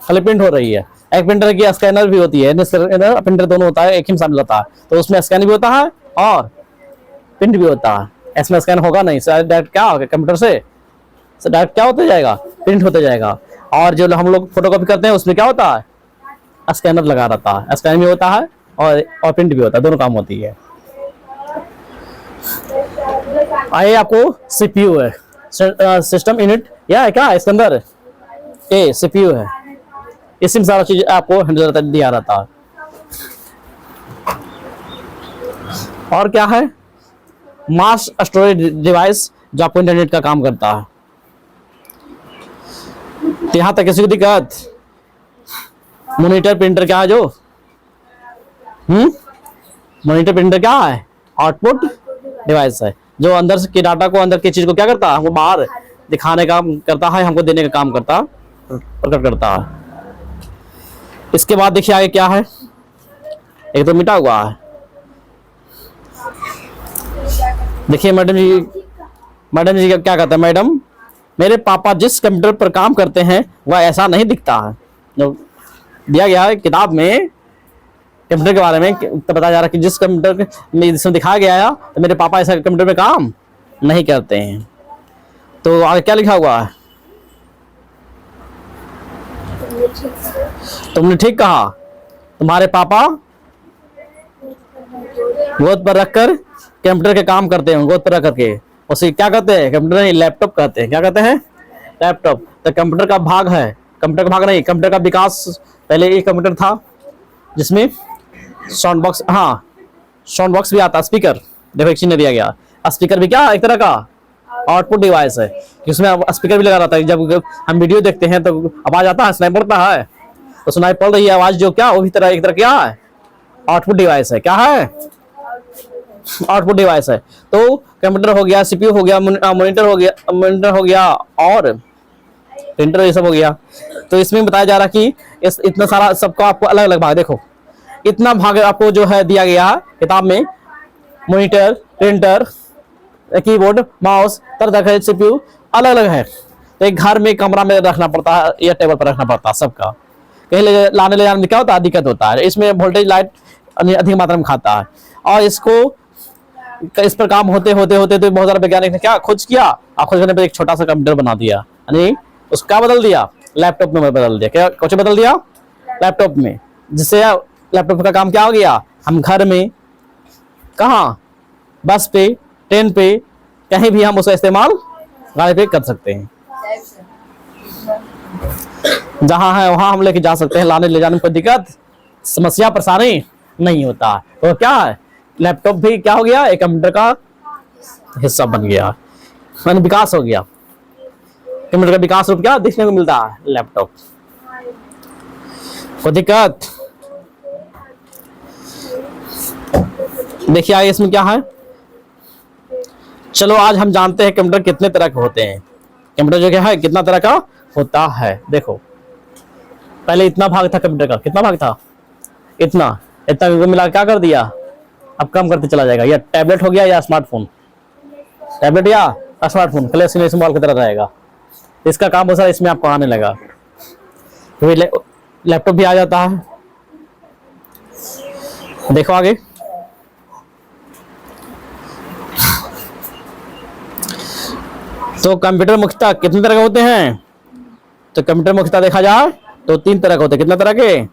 खाली प्रिंट हो रही है। एक प्रिंटर की स्कैनर भी होती है, प्रिंटर दोनों होता है, एक ही शामिल होता है, तो उसमें स्कैन भी होता है और प्रिंट भी होता है। इसमें स्कैन होगा नहीं, डायरेक्ट क्या होगा, कंप्यूटर से डायरेक्ट क्या होता जाएगा, प्रिंट होता जाएगा। और जो हम लोग फोटोकॉपी करते हैं उसमें क्या होता है, स्कैनर लगा रहता है, स्कैन भी होता है और प्रिंट भी होता है, दोनों काम होती है। आइए आपको सीपीयू है, सिस्टम यूनिट, या है क्या इसके अंदर, ये सीपीयू है, इसी में सारा चीज आपको हैंडल दिया रहता है। और क्या है, मास स्टोरेज डिवाइस जो आपको इंटरनेट का काम करता है। तो यहां तक किसी को दिक्कत, मॉनिटर प्रिंटर क्या है, जो मॉनिटर प्रिंटर क्या है, आउटपुट डिवाइस है, जो अंदर के डाटा को, अंदर की चीज को क्या करता है, वो बाहर दिखाने का करता है, हमको देने का काम करता, प्रकट करता है। इसके बाद देखिए आगे क्या है, एक तो मिटा हुआ है। देखिए मैडम जी क्या कहता है, मैडम मेरे पापा जिस कंप्यूटर पर काम करते हैं वह ऐसा नहीं दिखता है। जो दिया गया है किताब में कंप्यूटर के बारे में, तो बताया जा रहा है कि जिस कंप्यूटर में जिसमें दिखाया गया है, तो मेरे पापा ऐसा कंप्यूटर में काम नहीं करते हैं। तो आगे क्या लिखा हुआ है, तुमने ठीक कहा, तुम्हारे पापा गोद पर रखकर कंप्यूटर के काम करते हैं, गोद पर रख करके उसे क्या कहते हैं, कंप्यूटर नहीं लैपटॉप कहते हैं, क्या कहते हैं, लैपटॉप। तो कंप्यूटर का भाग है, कंप्यूटर का भाग नहीं, कंप्यूटर का विकास, पहले एक कंप्यूटर था जिसमें साउंड बॉक्स, हाँ साउंड बॉक्स भी आता, स्पीकर, देखो एक चिन्ह दिया गया, स्पीकर भी क्या एक तरह का आउटपुट डिवाइस है, उसमें स्पीकर भी लगा रहता है। जब हम वीडियो देखते हैं तो आवाज आता है, सुनाई पड़ता है, तो सुनाई पड़ रही है आवाज, जो क्या वो भी तरह एक तरह क्या है, आउटपुट डिवाइस है, क्या है, आउटपुट डिवाइस है। तो कंप्यूटर हो गया, सीपीयू हो गया, मॉनिटर हो गया और प्रिंटर ये सब हो गया। तो इसमें बताया जा रहा कि इस इतना सारा सबका आपको अलग अलग भाग, देखो इतना भाग आपको जो है दिया गया किताब में, मॉनिटर, प्रिंटर, कीबोर्ड, माउस, तरह का सीपीयू अलग अलग है। तो एक घर में कमरा में रखना पड़ता है या टेबल पर रखना पड़ता है सबका, कहीं लाने ले जाने में क्या होता है, दिक्कत होता है। इसमें वोल्टेज लाइट अधिक मात्रा में खाता है, और इसको इस पर काम होते तो बहुत सारे वैज्ञानिक ने क्या खोज किया, और खोज करने पर एक छोटा सा कंप्यूटर बना दिया, यानी उसको क्या बदल दिया, लैपटॉप में बदल दिया। क्या कुछ बदल दिया, लैपटॉप में, जिससे लैपटॉप का काम क्या हो गया, हम घर में, कहाँ, बस पे, ट्रेन पे, कहीं भी हम उसका इस्तेमाल गाड़ी पे कर सकते हैं, जहां है वहां हम लेके जा सकते हैं, लाने ले जाने में कोई दिक्कत, समस्या, परेशानी नहीं होता। तो क्या है, लैपटॉप भी क्या हो गया, एक कंप्यूटर का हिस्सा बन गया, मैंने विकास हो गया, कंप्यूटर का विकास रूप क्या देखने को मिलता है, लैपटॉप। कोई दिक्कत, देखिए आगे इसमें क्या है। चलो आज हम जानते हैं कंप्यूटर कितने तरह के होते हैं। कंप्यूटर जो क्या है कितना तरह का होता है। देखो पहले इतना भाग था कंप्यूटर का, कितना भाग था, इतना मिला क्या कर दिया, अब कम करते चला जाएगा। या टैबलेट हो गया या स्मार्टफोन, टैबलेट या स्मार्टफोन, फ्लैश मोबाइल की तरह रहेगा। इसका काम बहुत सारा इसमें आपको आने लगा, लैपटॉप भी आ जाता है। देखो आगे, तो कंप्यूटर मुख्यतः कितने तरह के होते हैं, तो कंप्यूटर मुख्यतः देखा जाए तो 3 तरह के होते हैं। कितने तरह के,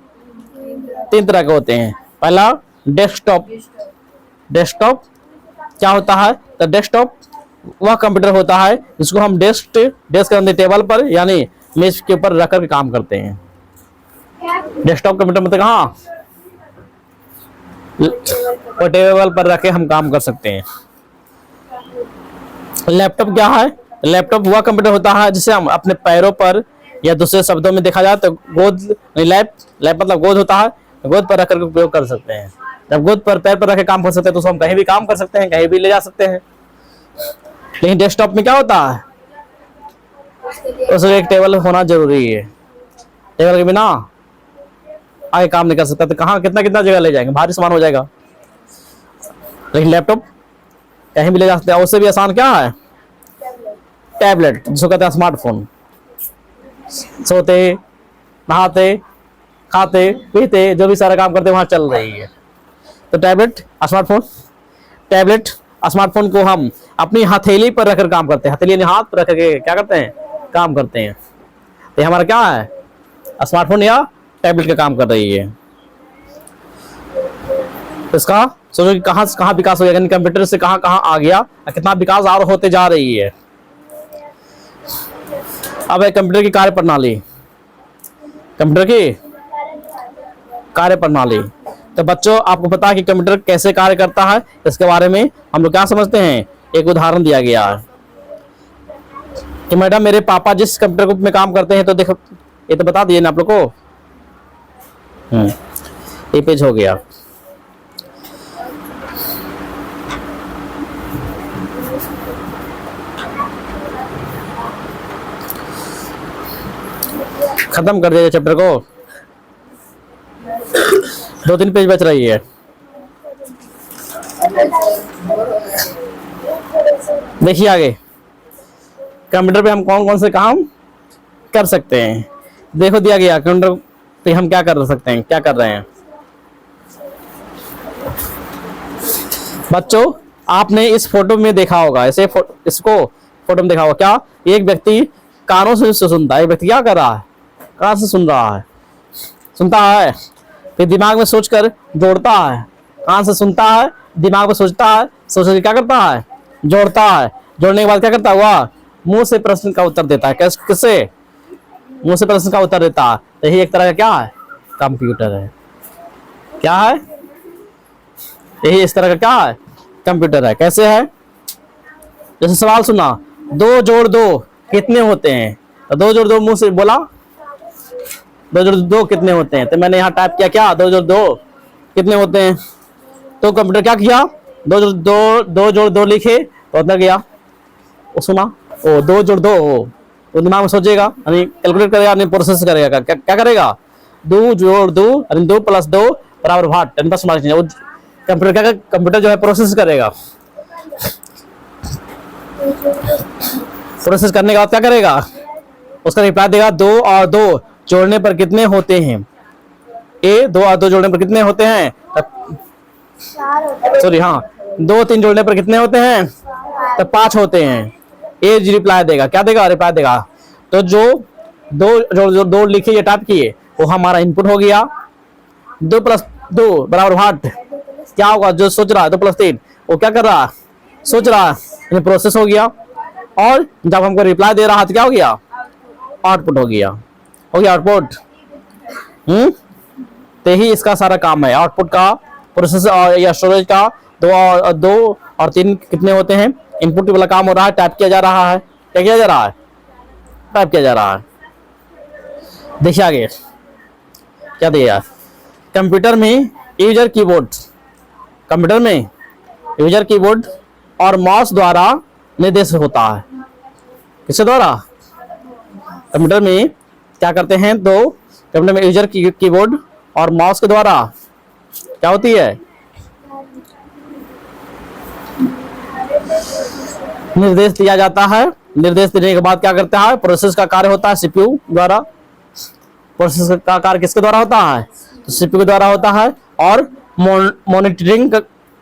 3 तरह के होते हैं। पहला डेस्कटॉप, डेस्कटॉप क्या होता है, तो डेस्कटॉप वह कंप्यूटर होता है जिसको हम डेस्क के अंदर टेबल पर यानी मेज के ऊपर रख कर काम करते हैं। डेस्कटॉप कंप्यूटर मतलब कहाँ, टेबल पर रख के हम काम कर सकते हैं। लैपटॉप क्या है, लैपटॉप वह कंप्यूटर होता है जिसे हम अपने पैरों पर, या दूसरे शब्दों में देखा जाए तो गोद, लैप मतलब गोद होता है, गोद पर रखकर उपयोग कर सकते हैं। जब गोद पर पैर पर रख के काम कर सकते हैं तो हम कहीं भी काम कर सकते हैं, कहीं भी ले जा सकते हैं। लेकिन डेस्कटॉप में क्या होता है, उसमें एक टेबल होना जरूरी है, टेबल के बिना आगे काम नहीं कर सकता, तो कहाँ कितना कितना जगह ले जाएंगे, भारी सामान हो जाएगा। लेकिन लैपटॉप कहीं भी ले जा सकते हैं। उससे भी आसान क्या है, टैबलेट, जिसको कहते हैं स्मार्टफोन। सोते, नहाते, खाते, पीते, जो भी सारा काम करते हैं वहां चल रही है। तो टैबलेट, स्मार्टफोन, टैबलेट, स्मार्टफोन को हम अपनी हथेली पर रखकर काम करते हैं, हथेली यानी हाथ पर रख के क्या करते हैं, काम करते हैं। तो ये हमारा क्या है, स्मार्टफोन या टैबलेट का काम कर रही है। तो इसका सोचो कि कहां से कहां विकास हो गया, कंप्यूटर से कहां कहां आ गया, कितना विकास और होते जा रही है। अब है कंप्यूटर की कार्य प्रणाली, कंप्यूटर की कार्य प्रणाली। तो बच्चों आपको पता है कि कंप्यूटर कैसे कार्य करता है, इसके बारे में हम लोग क्या समझते हैं। एक उदाहरण दिया गया है कि मैडम मेरे पापा जिस कंप्यूटर ग्रुप में काम करते हैं, तो देखो ये तो बता दिए ना आप लोग को। ये पेज हो गया। खत्म कर दिया चैप्टर को, 2-3 पेज बच रही है। देखिए आगे कंप्यूटर पे हम कौन कौन से काम कर सकते हैं। देखो दिया गया कंप्यूटर पे हम क्या कर सकते हैं, क्या कर रहे हैं। बच्चों आपने इस फोटो में देखा होगा, इसको फोटो में देखा होगा क्या, एक व्यक्ति कानों से सुनता है, एक व्यक्ति क्या कर रहा है, कान से सुन रहा है, सुनता है, फिर दिमाग में सोचकर जोड़ता है। कान से सुनता है, दिमाग में सोचता है, सोच के क्या करता है, जोड़ता है। जोड़ने के बाद क्या करता हुआ, मुंह से प्रश्न का उत्तर देता है। किससे, मुंह से प्रश्न का उत्तर देता है। तो यही एक तरह का क्या है, कंप्यूटर है। क्या है, यही इस तरह का क्या है, कंप्यूटर है। कैसे है, जैसे सवाल सुना, 2 जोड़ 2 कितने होते हैं, तो 2 जोड़ 2 मुंह से बोला, 2 जोड़ 2 कितने होते हैं, तो मैंने यहाँ टाइप किया क्या, 2 जोड़ 2 कितने होते हैं। तो कंप्यूटर क्या किया, 2 जोड़ 2 लिखे, तो अंदर गया, वो सुना, ओ 2 जोड़ 2, वो दिमाग में सोचेगा, यानी कैलकुलेट करेगा, यानी प्रोसेस करेगा। क्या करेगा, 2 जोड़ 2 यानी 2 + 2 बराबर भाट, कंप्यूटर जो है प्रोसेस करेगा। प्रोसेस करने के बाद क्या करेगा, उसका रिप्लाई देगा, 2 और 2 जोड़ने पर कितने होते हैं। 2 और 2 जोड़ने पर कितने होते हैं, सॉरी हाँ, 2 3 जोड़ने पर कितने होते हैं, तो 5 होते हैं। ए रिप्लाई देगा, क्या देगा, रिप्लाई देगा। तो जो 2 लिखे, ये टाइप किए, वो हमारा इनपुट हो गया। 2 + 2 बराबर भाट, क्या होगा, जो सोच रहा है 2 + 3, वो क्या कर रहा है, सोच रहा है, प्रोसेस हो गया। और जब हमको रिप्लाई दे रहा है तो क्या हो गया, आउटपुट हो गया आउटपुट। तो ही इसका सारा काम है, आउटपुट का, प्रोसेस या स्टोरेज का। 2 और 3 कितने होते हैं, इनपुट वाला काम हो रहा है, टाइप किया जा रहा है। क्या किया जा रहा है, टाइप किया जा रहा है। देखिए आगे क्या दिया, कंप्यूटर में यूजर कीबोर्ड, कंप्यूटर में यूजर कीबोर्ड और माउस द्वारा निर्देश होता है। किसके द्वारा, कंप्यूटर में क्या करते हैं, तो कंप्यूटर में यूजर कीबोर्ड और माउस के द्वारा क्या होती है, निर्देश दिया जाता है। निर्देश देने के बाद क्या करता है, प्रोसेस का कार्य होता है सीपीयू द्वारा। प्रोसेस का कार्य किसके द्वारा होता है, तो सीपीयू के द्वारा होता है। और मॉनिटरिंग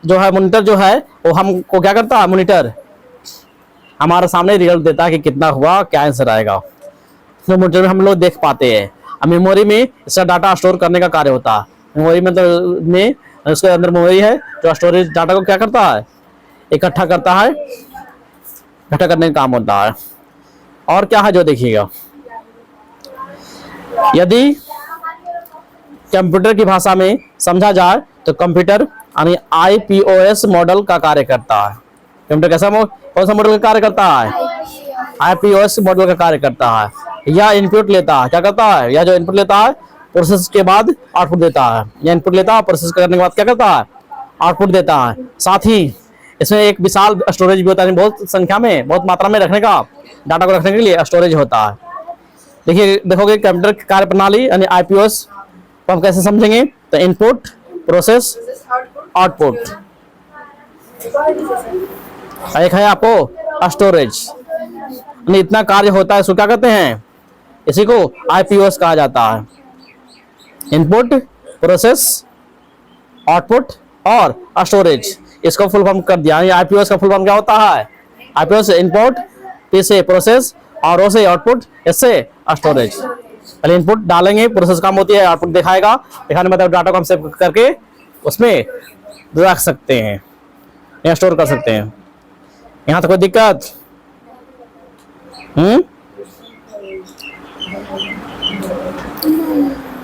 जो है, मॉनिटर जो है वो हमको क्या करता है, मॉनिटर हमारे सामने रिजल्ट देता है कि कितना हुआ, क्या आंसर आएगा। तो मॉनिटर में हम लोग देख पाते हैं। मेमोरी में इसका डाटा स्टोर करने का कार्य होता है। मेमोरी में उसके अंदर मेमोरी है जो स्टोरेज डाटा को क्या करता है, इकट्ठा करता है, इकट्ठा करने का काम होता है। और क्या है जो देखिएगा, यदि कंप्यूटर की भाषा में समझा जाए तो कंप्यूटर यानी आईपीओएस मॉडल का कार्य करता है। कंप्यूटर कैसा कौन सा मॉडल का कार्य करता है, आईपीओएस मॉडल का कार्य करता है। या इनपुट लेता है, क्या करता है, या जो इनपुट लेता है प्रोसेस के बाद आउटपुट देता है, या इनपुट लेता है प्रोसेस करने के बाद क्या करता है, आउटपुट देता है। साथ ही इसमें एक विशाल स्टोरेज भी होता है, बहुत संख्या में, बहुत मात्रा में रखने का, डाटा को रखने के लिए स्टोरेज होता है। देखिए देखोगे कंप्यूटर की कार्य प्रणाली यानी आईपीओएस तो हम कैसे समझेंगे? तो इनपुट, प्रोसेस, आउटपुट। एक है आपको स्टोरेज। इतना कार्य होता है, इसको क्या कहते हैं? इसी को आईपीओएस कहा जाता है। इनपुट, प्रोसेस, आउटपुट और स्टोरेज, इसको फुल फॉर्म कर दिया। आईपीओएस का फुल फॉर्म क्या होता है? आईपीओएस इनपुट, पी से प्रोसेस और ओ से आउटपुट, इससे स्टोरेज। पहले इनपुट डालेंगे, प्रोसेस काम होती है, आउटपुट दिखाएगा। दिखाने मतलब डाटा को हम सेव करके उसमें रख सकते हैं या स्टोर कर सकते हैं। यहाँ तो कोई दिक्कत?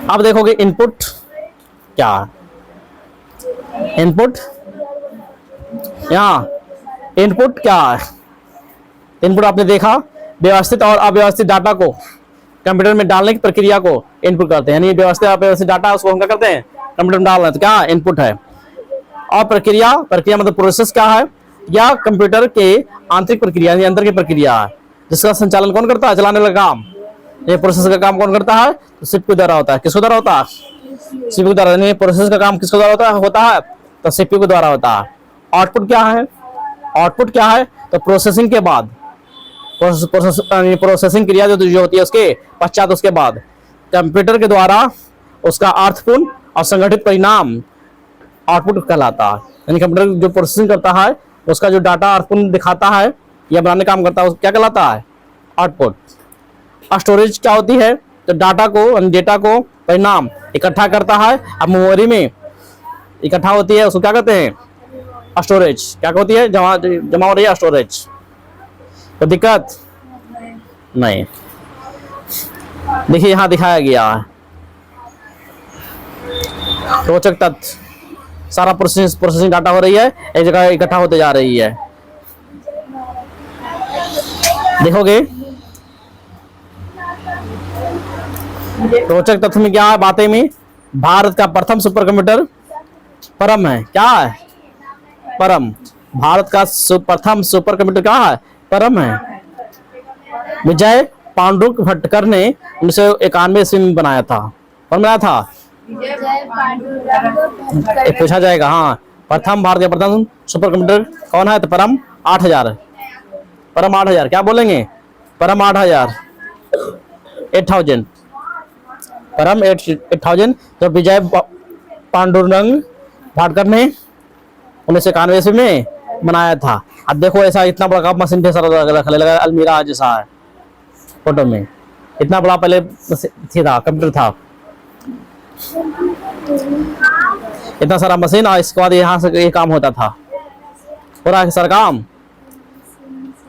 अब देखोगे इनपुट क्या है। इनपुट, यहाँ इनपुट क्या है? इनपुट आपने देखा, व्यवस्थित और अव्यवस्थित डाटा को कंप्यूटर में डालने की प्रक्रिया को इनपुट करते हैं। यानी व्यवस्थित अव्यवस्थित डाटा उसको हम क्या करते हैं? कंप्यूटर में डालना है, तो क्या इनपुट है। और प्रक्रिया, प्रक्रिया मतलब प्रोसेस क्या है? या कंप्यूटर के आंतरिक प्रक्रिया, यानी अंदर की प्रक्रिया है, जिसका संचालन कौन करता है? चलाने वाला काम। ये प्रोसेस का काम कौन करता है? तो सीपीयू द्वारा होता है। किसके द्वारा होता है? सीपीयू द्वारा। यानी प्रोसेस का काम किसके द्वारा होता है? तो सीपीयू के द्वारा होता है। आउटपुट क्या है? आउटपुट क्या है? तो प्रोसेसिंग के बाद, प्रोसेसिंग क्रिया जो होती है उसके पश्चात, उसके बाद कंप्यूटर के द्वारा उसका अर्थपूर्ण और संगठित परिणाम आउटपुट कहलाता है। यानी कंप्यूटर जो प्रोसेसिंग करता है, उसका जो डाटा अर्थपूर्ण दिखाता है या बनाने काम करता है, क्या कहलाता है? आउटपुट। स्टोरेज क्या होती है? तो डेटा को परिणाम इकट्ठा करता है, अब मेमोरी में इकट्ठा होती है, उसको क्या कहते हैं? स्टोरेज। क्या होती है? जमा हो रही है, स्टोरेज। तो दिक्कत नहीं। देखिए यहाँ दिखाया गया है रोचक तथ्य। सारा प्रोसेसिंग डाटा हो रही है, एक जगह इकट्ठा होते जा रही है। देखोगे रोचक तथ्य में क्या है? बातें में भारत का प्रथम सुपर कंप्यूटर परम है। क्या है? परम। भारत का प्रथम सुपर कंप्यूटर क्या है? परम है। विजय पांडुरंग भट्टकर ने 1991 ईस्वी में बनाया था। कौन बनाया था? पूछा जाएगा। हाँ, प्रथम भारत का प्रथम सुपर कंप्यूटर कौन है? तो परम 8000। परम 8000 क्या बोलेंगे? परम 8000, 8000, परम 8000 जब विजय पांडुरंग भट्टकर ने 1991 ईस्वी में बनाया था। अब देखो ऐसा इतना बड़ा मशीन ढेर सारा रखने लगा, अलमीरा जैसा है फोटो में। इतना बड़ा पहले था कंप्यूटर था, इतना सारा मशीन, और इसके बाद यहाँ से ये काम होता था पूरा सारा काम।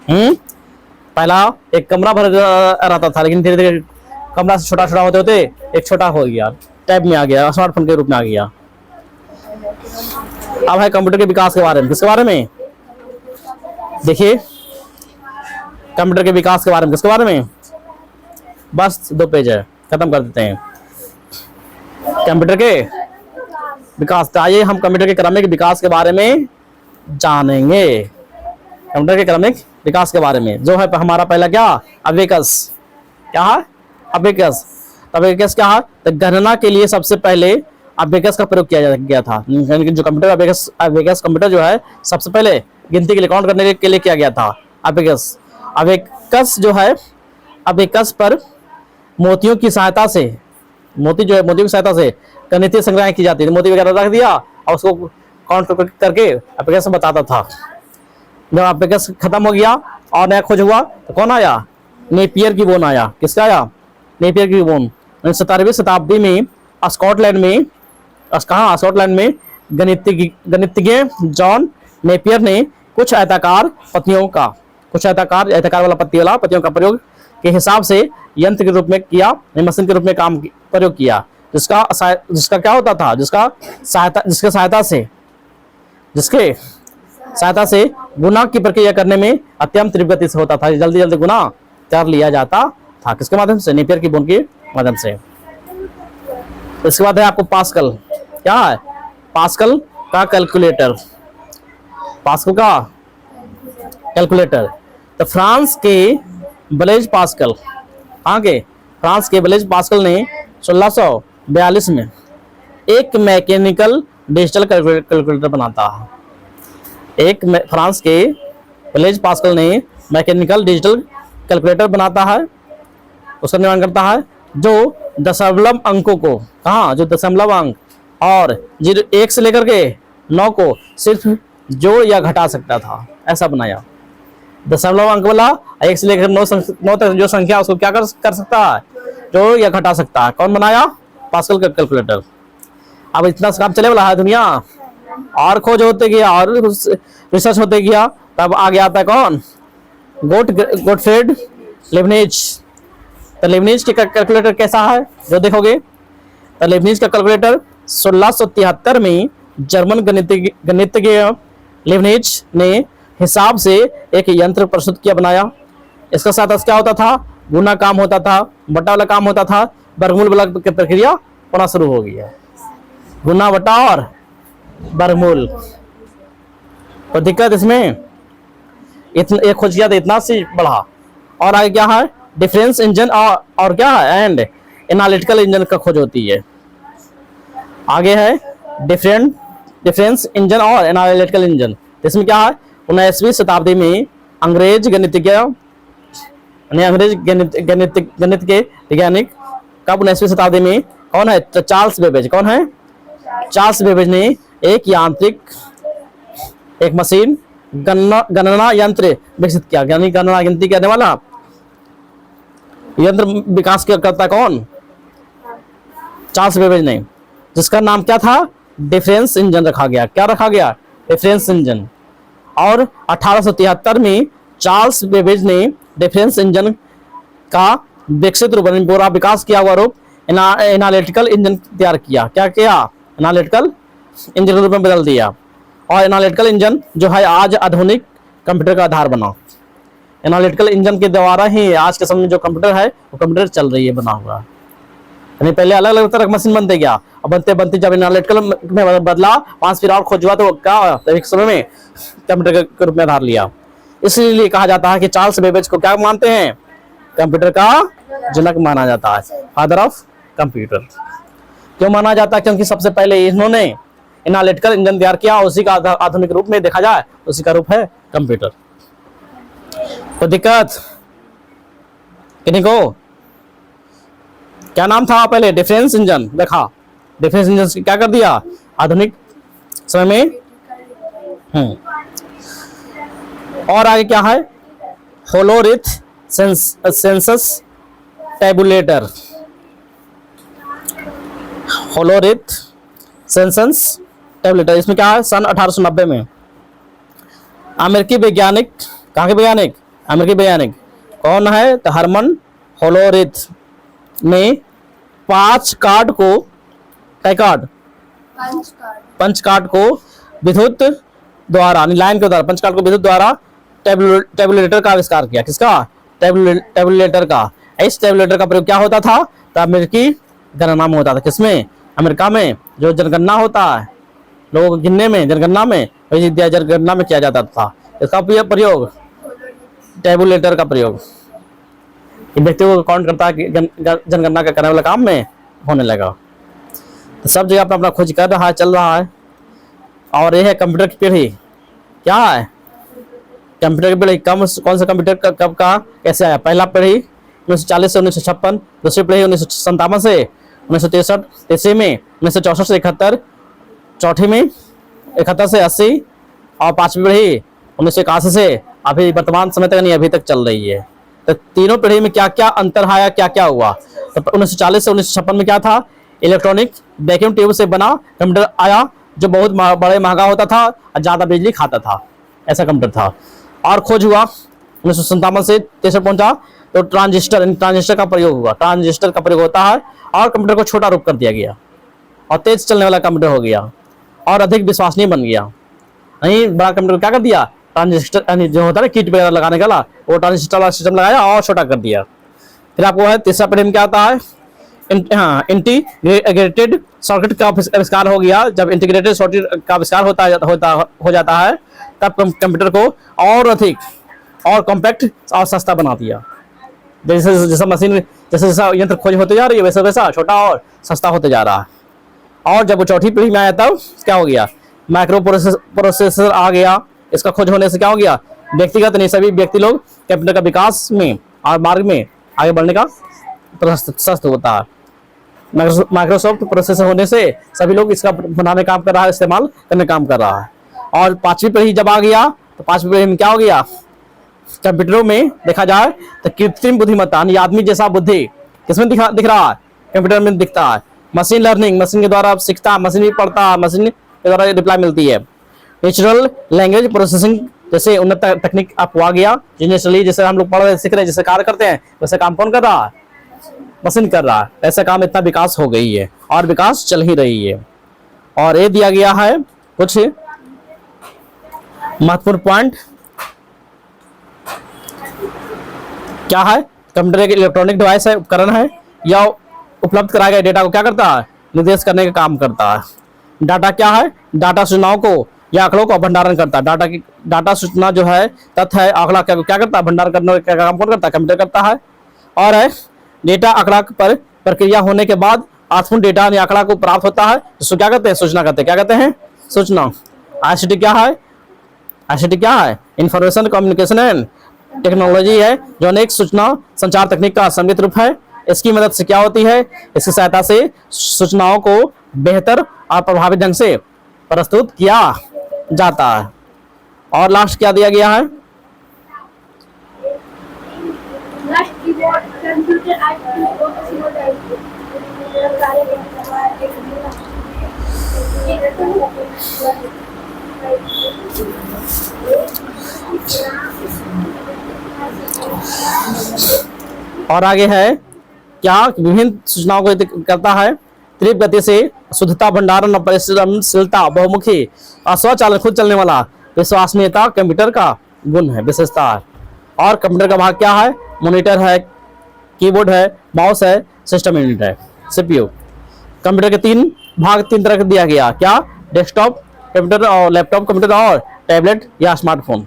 पहला एक कमरा भर रहता था, लेकिन धीरे धीरे कमरा से छोटा छोटा होते होते एक छोटा हो गया, टैब में आ गया, स्मार्टफोन के रूप में आ गया। अब है कंप्यूटर के विकास के बारे में। किसके बारे में? देखिए कंप्यूटर के विकास के बारे में। किसके बारे में? बस 2 पेज है, खत्म कर देते हैं। कंप्यूटर के विकास। तो आइए हम कंप्यूटर के क्रमिक विकास के बारे में जानेंगे। कंप्यूटर के क्रमिक विकास के बारे में जो है हमारा पहला क्या? अबेकस। क्या है? अबेकस। अबेकस क्या है? तो गणना के लिए सबसे पहले अबेकस का प्रयोग किया गया था। जो कंप्यूटर अबेकस कंप्यूटर जो है सबसे पहले गिनती के लिए, काउंट करने के लिए किया गया था। अबेकस। अबेकस जो है, अबेकस पर मोतियों की सहायता से, मोतियों की सहायता से गणितीय संख्याएं की जाती थी। मोती वगैरह रख दिया और उसको काउंट करके अबेकस बताता था। जब अबेकस खत्म हो गया और नया खोज हुआ तो कौन आया? नेपियर की बोन आया। किसका आया? नेपियर की बोन। 17वीं शताब्दी में स्कॉटलैंड में गणितज्ञ जॉन नेपियर ने कुछ आयताकार वाला पत्तियों का प्रयोग के हिसाब से यंत्र के रूप में किया, मशीन के रूप में प्रयोग किया, जिसका क्या होता था? जिसके सहायता से गुना की प्रक्रिया करने में अत्यंत तीव्र गति से होता था, जल्दी जल्दी गुना कर लिया जाता था। किसके माध्यम से? नेपियर की बोन के माध्यम से। इसके बाद है आपको पास्कल। क्या है? पास्कल का कैलकुलेटर। पास्कल का कैलकुलेटर। तो फ्रांस के ब्लेज पास्कल ने 1642 में एक मैकेनिकल डिजिटल कैलकुलेटर बनाता है। फ्रांस के ब्लेज पास्कल ने मैकेनिकल डिजिटल कैलकुलेटर बनाता है, उसका निर्माण करता है, जो दशमलव अंकों को, कहाँ, जो दशमलव अंक और 1 से लेकर के 9 को सिर्फ जोड़ या घटा सकता था, ऐसा बनाया। दशमलव अंक वाला 1 से लेकर 9 तक जो संख्या उसको क्या कर सकता है, जोड़ या घटा सकता है। कौन बनाया? पास्कल का कैलकुलेटर। अब इतना काम चले वाला है दुनिया, और खोज होते गया और रिसर्च होते गया, तब आगे आता है कौन? गोटफ्रेड लेबनिज। तो लेबनिज के कैलकुलेटर कैसा है जो देखोगे, तो लेबनिज का कैलकुलेटर 1673 में जर्मन गणितज्ञ लेबनिज ने हिसाब से एक यंत्र प्रस्तुत किया, बनाया। इसका साथ क्या होता था? गुना काम होता था, बटा वाला काम होता था, वर्गमूल वाला प्रक्रिया होना शुरू हो गई है। गुना, बटा और वर्गमूल। तो दिक्कत इसमें एक खोज किया तो इतना सी बढ़ा। और आगे क्या है? डिफरेंस इंजन और क्या है? एंड एनालिटिकल इंजन का खोज होती है। आगे है डिफरेंस इंजन और एनालिटिकल इंजन। इसमें क्या है? 19वीं शताब्दी में अंग्रेज गणित के वैज्ञानिक, कब 19वीं शताब्दी में, कौन है? तो चार्ल्स बेबेज। कौन है? चार्ल्स बेबेज ने एक मशीन गणना यंत्र विकसित किया, यानी गणना गिनती करने वाला यंत्र विकास करता कौन? चार्ल्स बेबेज ने, जिसका नाम क्या था? डिफरेंस इंजन रखा गया। क्या रखा गया? Difference engine. और 1873 में चार्ल्स बेबेज ने डिफरेंस इंजन का विकसित रूप, पूरा विकास किया हुआ रूप एनालिटिकल इंजन तैयार किया। क्या किया? एनालिटिकल इंजन के रूप में बदल दिया। और एनालिटिकल इंजन जो है आज आधुनिक कंप्यूटर का आधार बना। एनालिटिकल इंजन के द्वारा ही आज के समय में जो कंप्यूटर है वो कंप्यूटर चल रही है, बना हुआ। यानी पहले अलग अलग तरह का मशीन बनते गया, अब बनते बनते जब एनालिटिकल में बदला, वहां से फिर और खोज हुआ, तो क्या एक समय में कंप्यूटर के रूप में आधार लिया। इसलिए कहा जाता है कि चार्ल्स बेबेज को क्या मानते हैं? कंप्यूटर का जनक माना जाता है, फादर ऑफ कंप्यूटर। क्यों माना जाता है? क्योंकि सबसे पहले इन्होंने एनालिटिकल इंजन तैयार किया, उसी का आधुनिक रूप में देखा जाए उसी का रूप है कंप्यूटर। तो दिक्कत किन्हीं को? क्या नाम था पहले? Difference engine. देखा, डिफरेंस इंजन क्या कर दिया आधुनिक समय में। और आगे क्या है? होलोरिथ सेंसस टेबुलेटर। होलोरिथ सेंसस टेबुलेटर, इसमें क्या है? सन 1890 में अमेरिकी वैज्ञानिक, कहाँ के वैज्ञानिक? अमेरिकी वैज्ञानिक। कौन है? तो हरमन होलोरिथ ने 5 कार्ड को, पंच कार्ड को विद्युत द्वारा, लाइन के द्वारा, पंच कार्ड को विद्युत द्वारा टेबुलेटर का आविष्कार किया। किसका? टेबुलेटर का। इस टेबुलेटर का प्रयोग क्या होता था? तो अमेरिकी गणना में होता था। किसमें? अमेरिका में। जो जनगणना होता है, लोगों को गिनने में, जनगणना में, वही जनगणना में किया जाता था। इसका प्रयोग, टेबुलेटर का प्रयोग, व्यक्तियों को काउंट करता है कि जनगणना का करने वाला काम में होने लगा। तो सब जगह अपना अपना खोज कर रहा है, चल रहा है। और यह है कंप्यूटर की पीढ़ी। क्या है? कंप्यूटर की पीढ़ी कौन सा कंप्यूटर कब का कैसे आया? पहला पीढ़ी 1940 से 1956, दूसरी पीढ़ी 1957 से 1963 तीसरी में, 1964 से 71, चौथी में 71 से 80, और पांचवी पीढ़ी 1981 से अभी वर्तमान समय तक नहीं, अभी तक चल रही है। तो तीनों पीढ़ी में क्या क्या अंतर आया, क्या क्या हुआ? तो 1940 से 1956 में क्या था? इलेक्ट्रॉनिक वैक्यूम ट्यूब से बना कंप्यूटर आया, जो बहुत बड़े महंगा होता था और ज़्यादा बिजली खाता था, ऐसा कंप्यूटर था। और खोज हुआ 1957 से 63 पहुंचा, तो ट्रांजिस्टर का प्रयोग हुआ। ट्रांजिस्टर का प्रयोग होता है और कंप्यूटर को छोटा रूप कर दिया गया और तेज चलने वाला कंप्यूटर हो गया और अधिक विश्वसनीय बन गया। नहीं, बड़ा कंप्यूटर क्या कर दिया? ट्रांजिस्टर जो होता है ना किट वगैरह लगाने का, वो ट्रांजिस्टर वाला सिस्टम लगाया और छोटा कर दिया। फिर आपको है तीसरा पीढ़ी में क्या आता है? इंटीग्रेटेड सर्किट का आविष्कार हो गया। जब इंटीग्रेटेड सर्किट का आविष्कार हो जाता है, तब कंप्यूटर को और अधिक और कॉम्पैक्ट और सस्ता बना दिया। जैसा मशीन, जैसा यंत्र खोज होते जा रही है, वैसा वैसा छोटा और सस्ता होते जा रहा है। और जब वो चौथी पीढ़ी में आया तब क्या हो गया, माइक्रो प्रोसेसर आ गया। इसका खोज होने से क्या हो गया, व्यक्तिगत नहीं सभी व्यक्ति लोग कंप्यूटर का विकास में और मार्ग में आगे बढ़ने का प्रशस्त होता है। माइक्रोसॉफ्ट प्रोसेसर होने से सभी लोग इसका बनाने काम कर रहा है, इस्तेमाल करने काम कर रहा है। और पांचवी पीढ़ी जब आ गया तो पांचवी पीढ़ी में क्या हो गया, कंप्यूटरों में देखा जाए तो कृत्रिम बुद्धिमत्ता यानी आदमी जैसा बुद्धि किसमें दिख रहा है, कंप्यूटर में दिखता है। मशीन लर्निंग, मशीन के द्वारा सीखता है, मशीन भी पढ़ता है, मशीन के द्वारा रिप्लाई मिलती है। नेचुरल लैंग्वेज प्रोसेसिंग जैसे उन्नत तकनीक आपको आ गया, नेचुरली जैसे हम लोग पढ़ रहे सीख रहे जैसे कार्य करते हैं वैसे काम कौन कर रहा है, मशीन कर रहा है। ऐसा काम इतना विकास हो गई है और विकास चल ही रही है। और ये दिया गया है कुछ महत्वपूर्ण पॉइंट, क्या है, कंप्यूटर एक इलेक्ट्रॉनिक डिवाइस है, उपकरण है, या उपलब्ध कराए गए डेटा को क्या करता है, निर्देश करने का काम करता है। डाटा क्या है, डाटा सूचनाओं को या आंकड़ों का भंडारण करता है। डाटा सूचना जो है, तथ्य है, आंकड़ा क्या करता है, भंडारण करने का काम कौन करता है, कंप्यूटर करता है। और है डेटा आंकड़ा पर प्रक्रिया होने के बाद अर्थपूर्ण डेटा या आंकड़ा को प्राप्त होता है, जिसको क्या कहते हैं, सूचना कहते हैं। क्या कहते हैं, सूचना। आईसीटी क्या है, आईसीटी क्या है, इंफॉर्मेशन कम्युनिकेशन एंड टेक्नोलॉजी है, जो अनेक सूचना संचार तकनीक का सम्मिलित रूप है। इसकी मदद से क्या होती है, इसकी सहायता से सूचनाओं को बेहतर और प्रभावी ढंग से प्रस्तुत किया जाता है। और लास्ट क्या दिया गया है, लास्ट कीबोर्ड कंप्यूटर आईसी और सिमुलेटर और आगे है क्या, विभिन्न सूचनाओं को करता है, तीव्र गति से शुद्धता, भंडारण और परिश्रमशीलता, बहुमुखी और स्वचालन खुद चलने वाला, विश्वसनीयता कंप्यूटर का गुण है, विशेषता है। और कंप्यूटर का भाग क्या है, मॉनिटर है, कीबोर्ड है, माउस है, सिस्टम यूनिट है, सीपीयू। कंप्यूटर के तीन भाग तीन तरह का दिया गया, क्या, डेस्कटॉप कंप्यूटर और लैपटॉप कंप्यूटर और टैबलेट या स्मार्टफोन।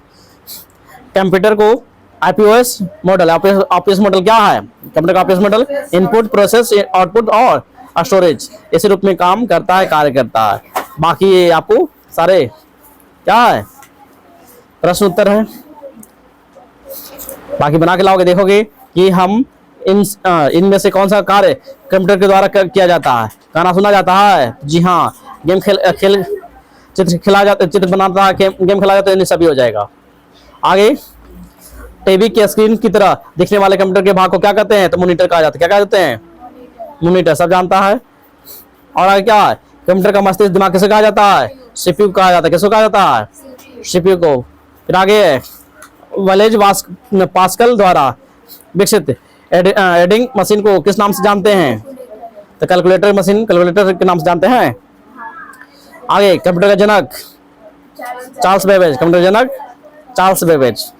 कंप्यूटर को आईपीओएस मॉडल, ऑपरेस मॉडल क्या है, कंप्यूटर का oppress model input, process, output और स्टोरेज इस रूप में काम करता है, कार्य करता है। बाकी ये आपको सारे क्या है, प्रश्न उत्तर है, बाकी बना के लाओगे, देखोगे कि हम इनमें से कौन सा कार्य कंप्यूटर के द्वारा किया जाता है। गाना सुना जाता है, जी हाँ, गेम खेल चित्र खिला जाता, चित्र बनाता है, गेम खेला जाता है, इन सभी हो जाएगा। आगे टीवी के स्क्रीन की तरह दिखने वाले कंप्यूटर के भाग को क्या कहते हैं, तो मॉनिटर कहा जाता है। क्या कहते हैं, मॉनिटर, सब जानता है। और आगे क्या है, कंप्यूटर का मस्तिष्क दिमाग किसे कहा जाता है, सीपीयू कहा जाता है। किसको कहा जाता है, सीपीयू को। फिर आगे वलेज पास्कल द्वारा विकसित एडिंग मशीन को किस नाम से जानते हैं, तो कैलकुलेटर मशीन, कैलकुलेटर के नाम से जानते हैं। आगे कंप्यूटर का जनक चार्ल्स बेबेज, कंप्यूटर जनक चार्ल्स बेबेज।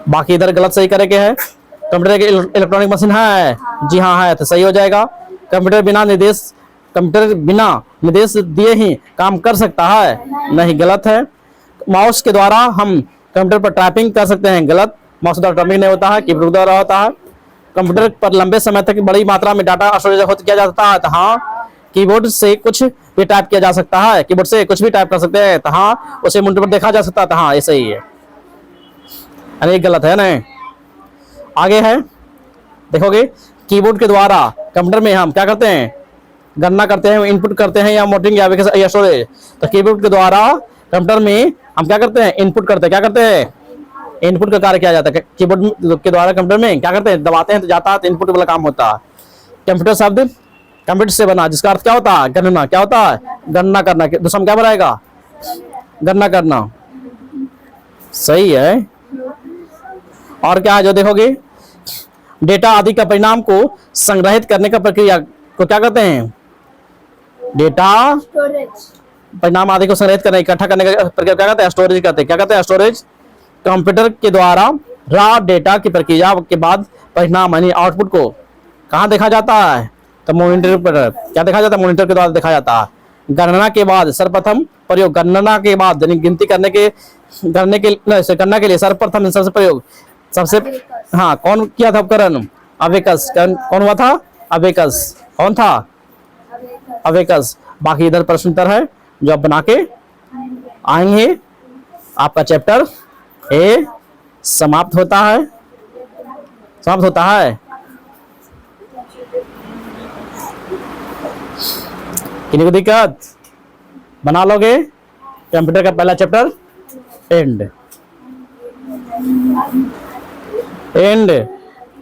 बाकी इधर गलत सही करे के है, कंप्यूटर की इलेक्ट्रॉनिक मशीन है, जी हाँ है, तो सही हो जाएगा। कंप्यूटर बिना निर्देश दिए ही काम कर सकता है, नहीं, गलत है। माउस के द्वारा हम कंप्यूटर पर टाइपिंग कर सकते हैं, गलत, माउस द्वारा टाइपिंग नहीं होता है, कीबोर्ड द्वारा होता है। कंप्यूटर पर लंबे समय तक बड़ी मात्रा में डाटा स्टोरेज किया जाता है, तो हाँ, कीबोर्ड से कुछ भी टाइप किया जा सकता है, कीबोर्ड से कुछ भी टाइप कर सकते हैं, तो हाँ, उसे मॉनिटर पर देखा जा सकता है, तो हाँ, ये सही है, अरे गलत है ना। आगे है, देखोगे कीबोर्ड के द्वारा कंप्यूटर में हम क्या करते हैं, गणना करते हैं, इनपुट करते हैं, या मोटरिंग या स्टोरेज। तो कीबोर्ड के द्वारा कंप्यूटर में हम क्या करते हैं, इनपुट करते हैं। क्या करते हैं, इनपुट का कार्य किया जाता है। कीबोर्ड के द्वारा कंप्यूटर में क्या करते हैं, दबाते हैं तो जाता है, तो इनपुट वाला काम होता है। कंप्यूटर शब्द कंप्यूटर से बना, जिसका अर्थ क्या होता है, गणना। क्या होता है, गणना करना। दूसरा क्या बनाएगा, गणना करना, सही है। और क्या है जो देखोगे, डेटा आदि का परिणाम को संग्रहित करने का प्रक्रिया को क्या कहते हैं, डेटा स्टोरेज, परिणाम आदि को संग्रहित करने, इकट्ठा करने का प्रक्रिया क्या कहते हैं, स्टोरेज कहते हैं। क्या कहते हैं, स्टोरेज। कंप्यूटर के द्वारा रॉ डेटा की प्रक्रिया के बाद परिणाम यानी आउटपुट को कहाँ देखा जाता है, तो मॉनिटर पर। क्या देखा जाता है, मॉनिटर के द्वारा देखा जाता है। गणना के बाद सर्वप्रथम प्रयोग, गणना के बाद यानी गिनती करने के गणना के लिए सर्वप्रथम सबसे प्रयोग, सबसे हाँ, कौन किया था उपकरण, अबेकस। कौन हुआ था, अबेकस। कौन था, अवेकस। बाकी इधर प्रश्न उत्तर है जो आप बना के आएंगे। आपका चैप्टर ए समाप्त होता है। किन्हीं को दिक्कत? बना लोगे? कंप्यूटर का पहला चैप्टर एंड।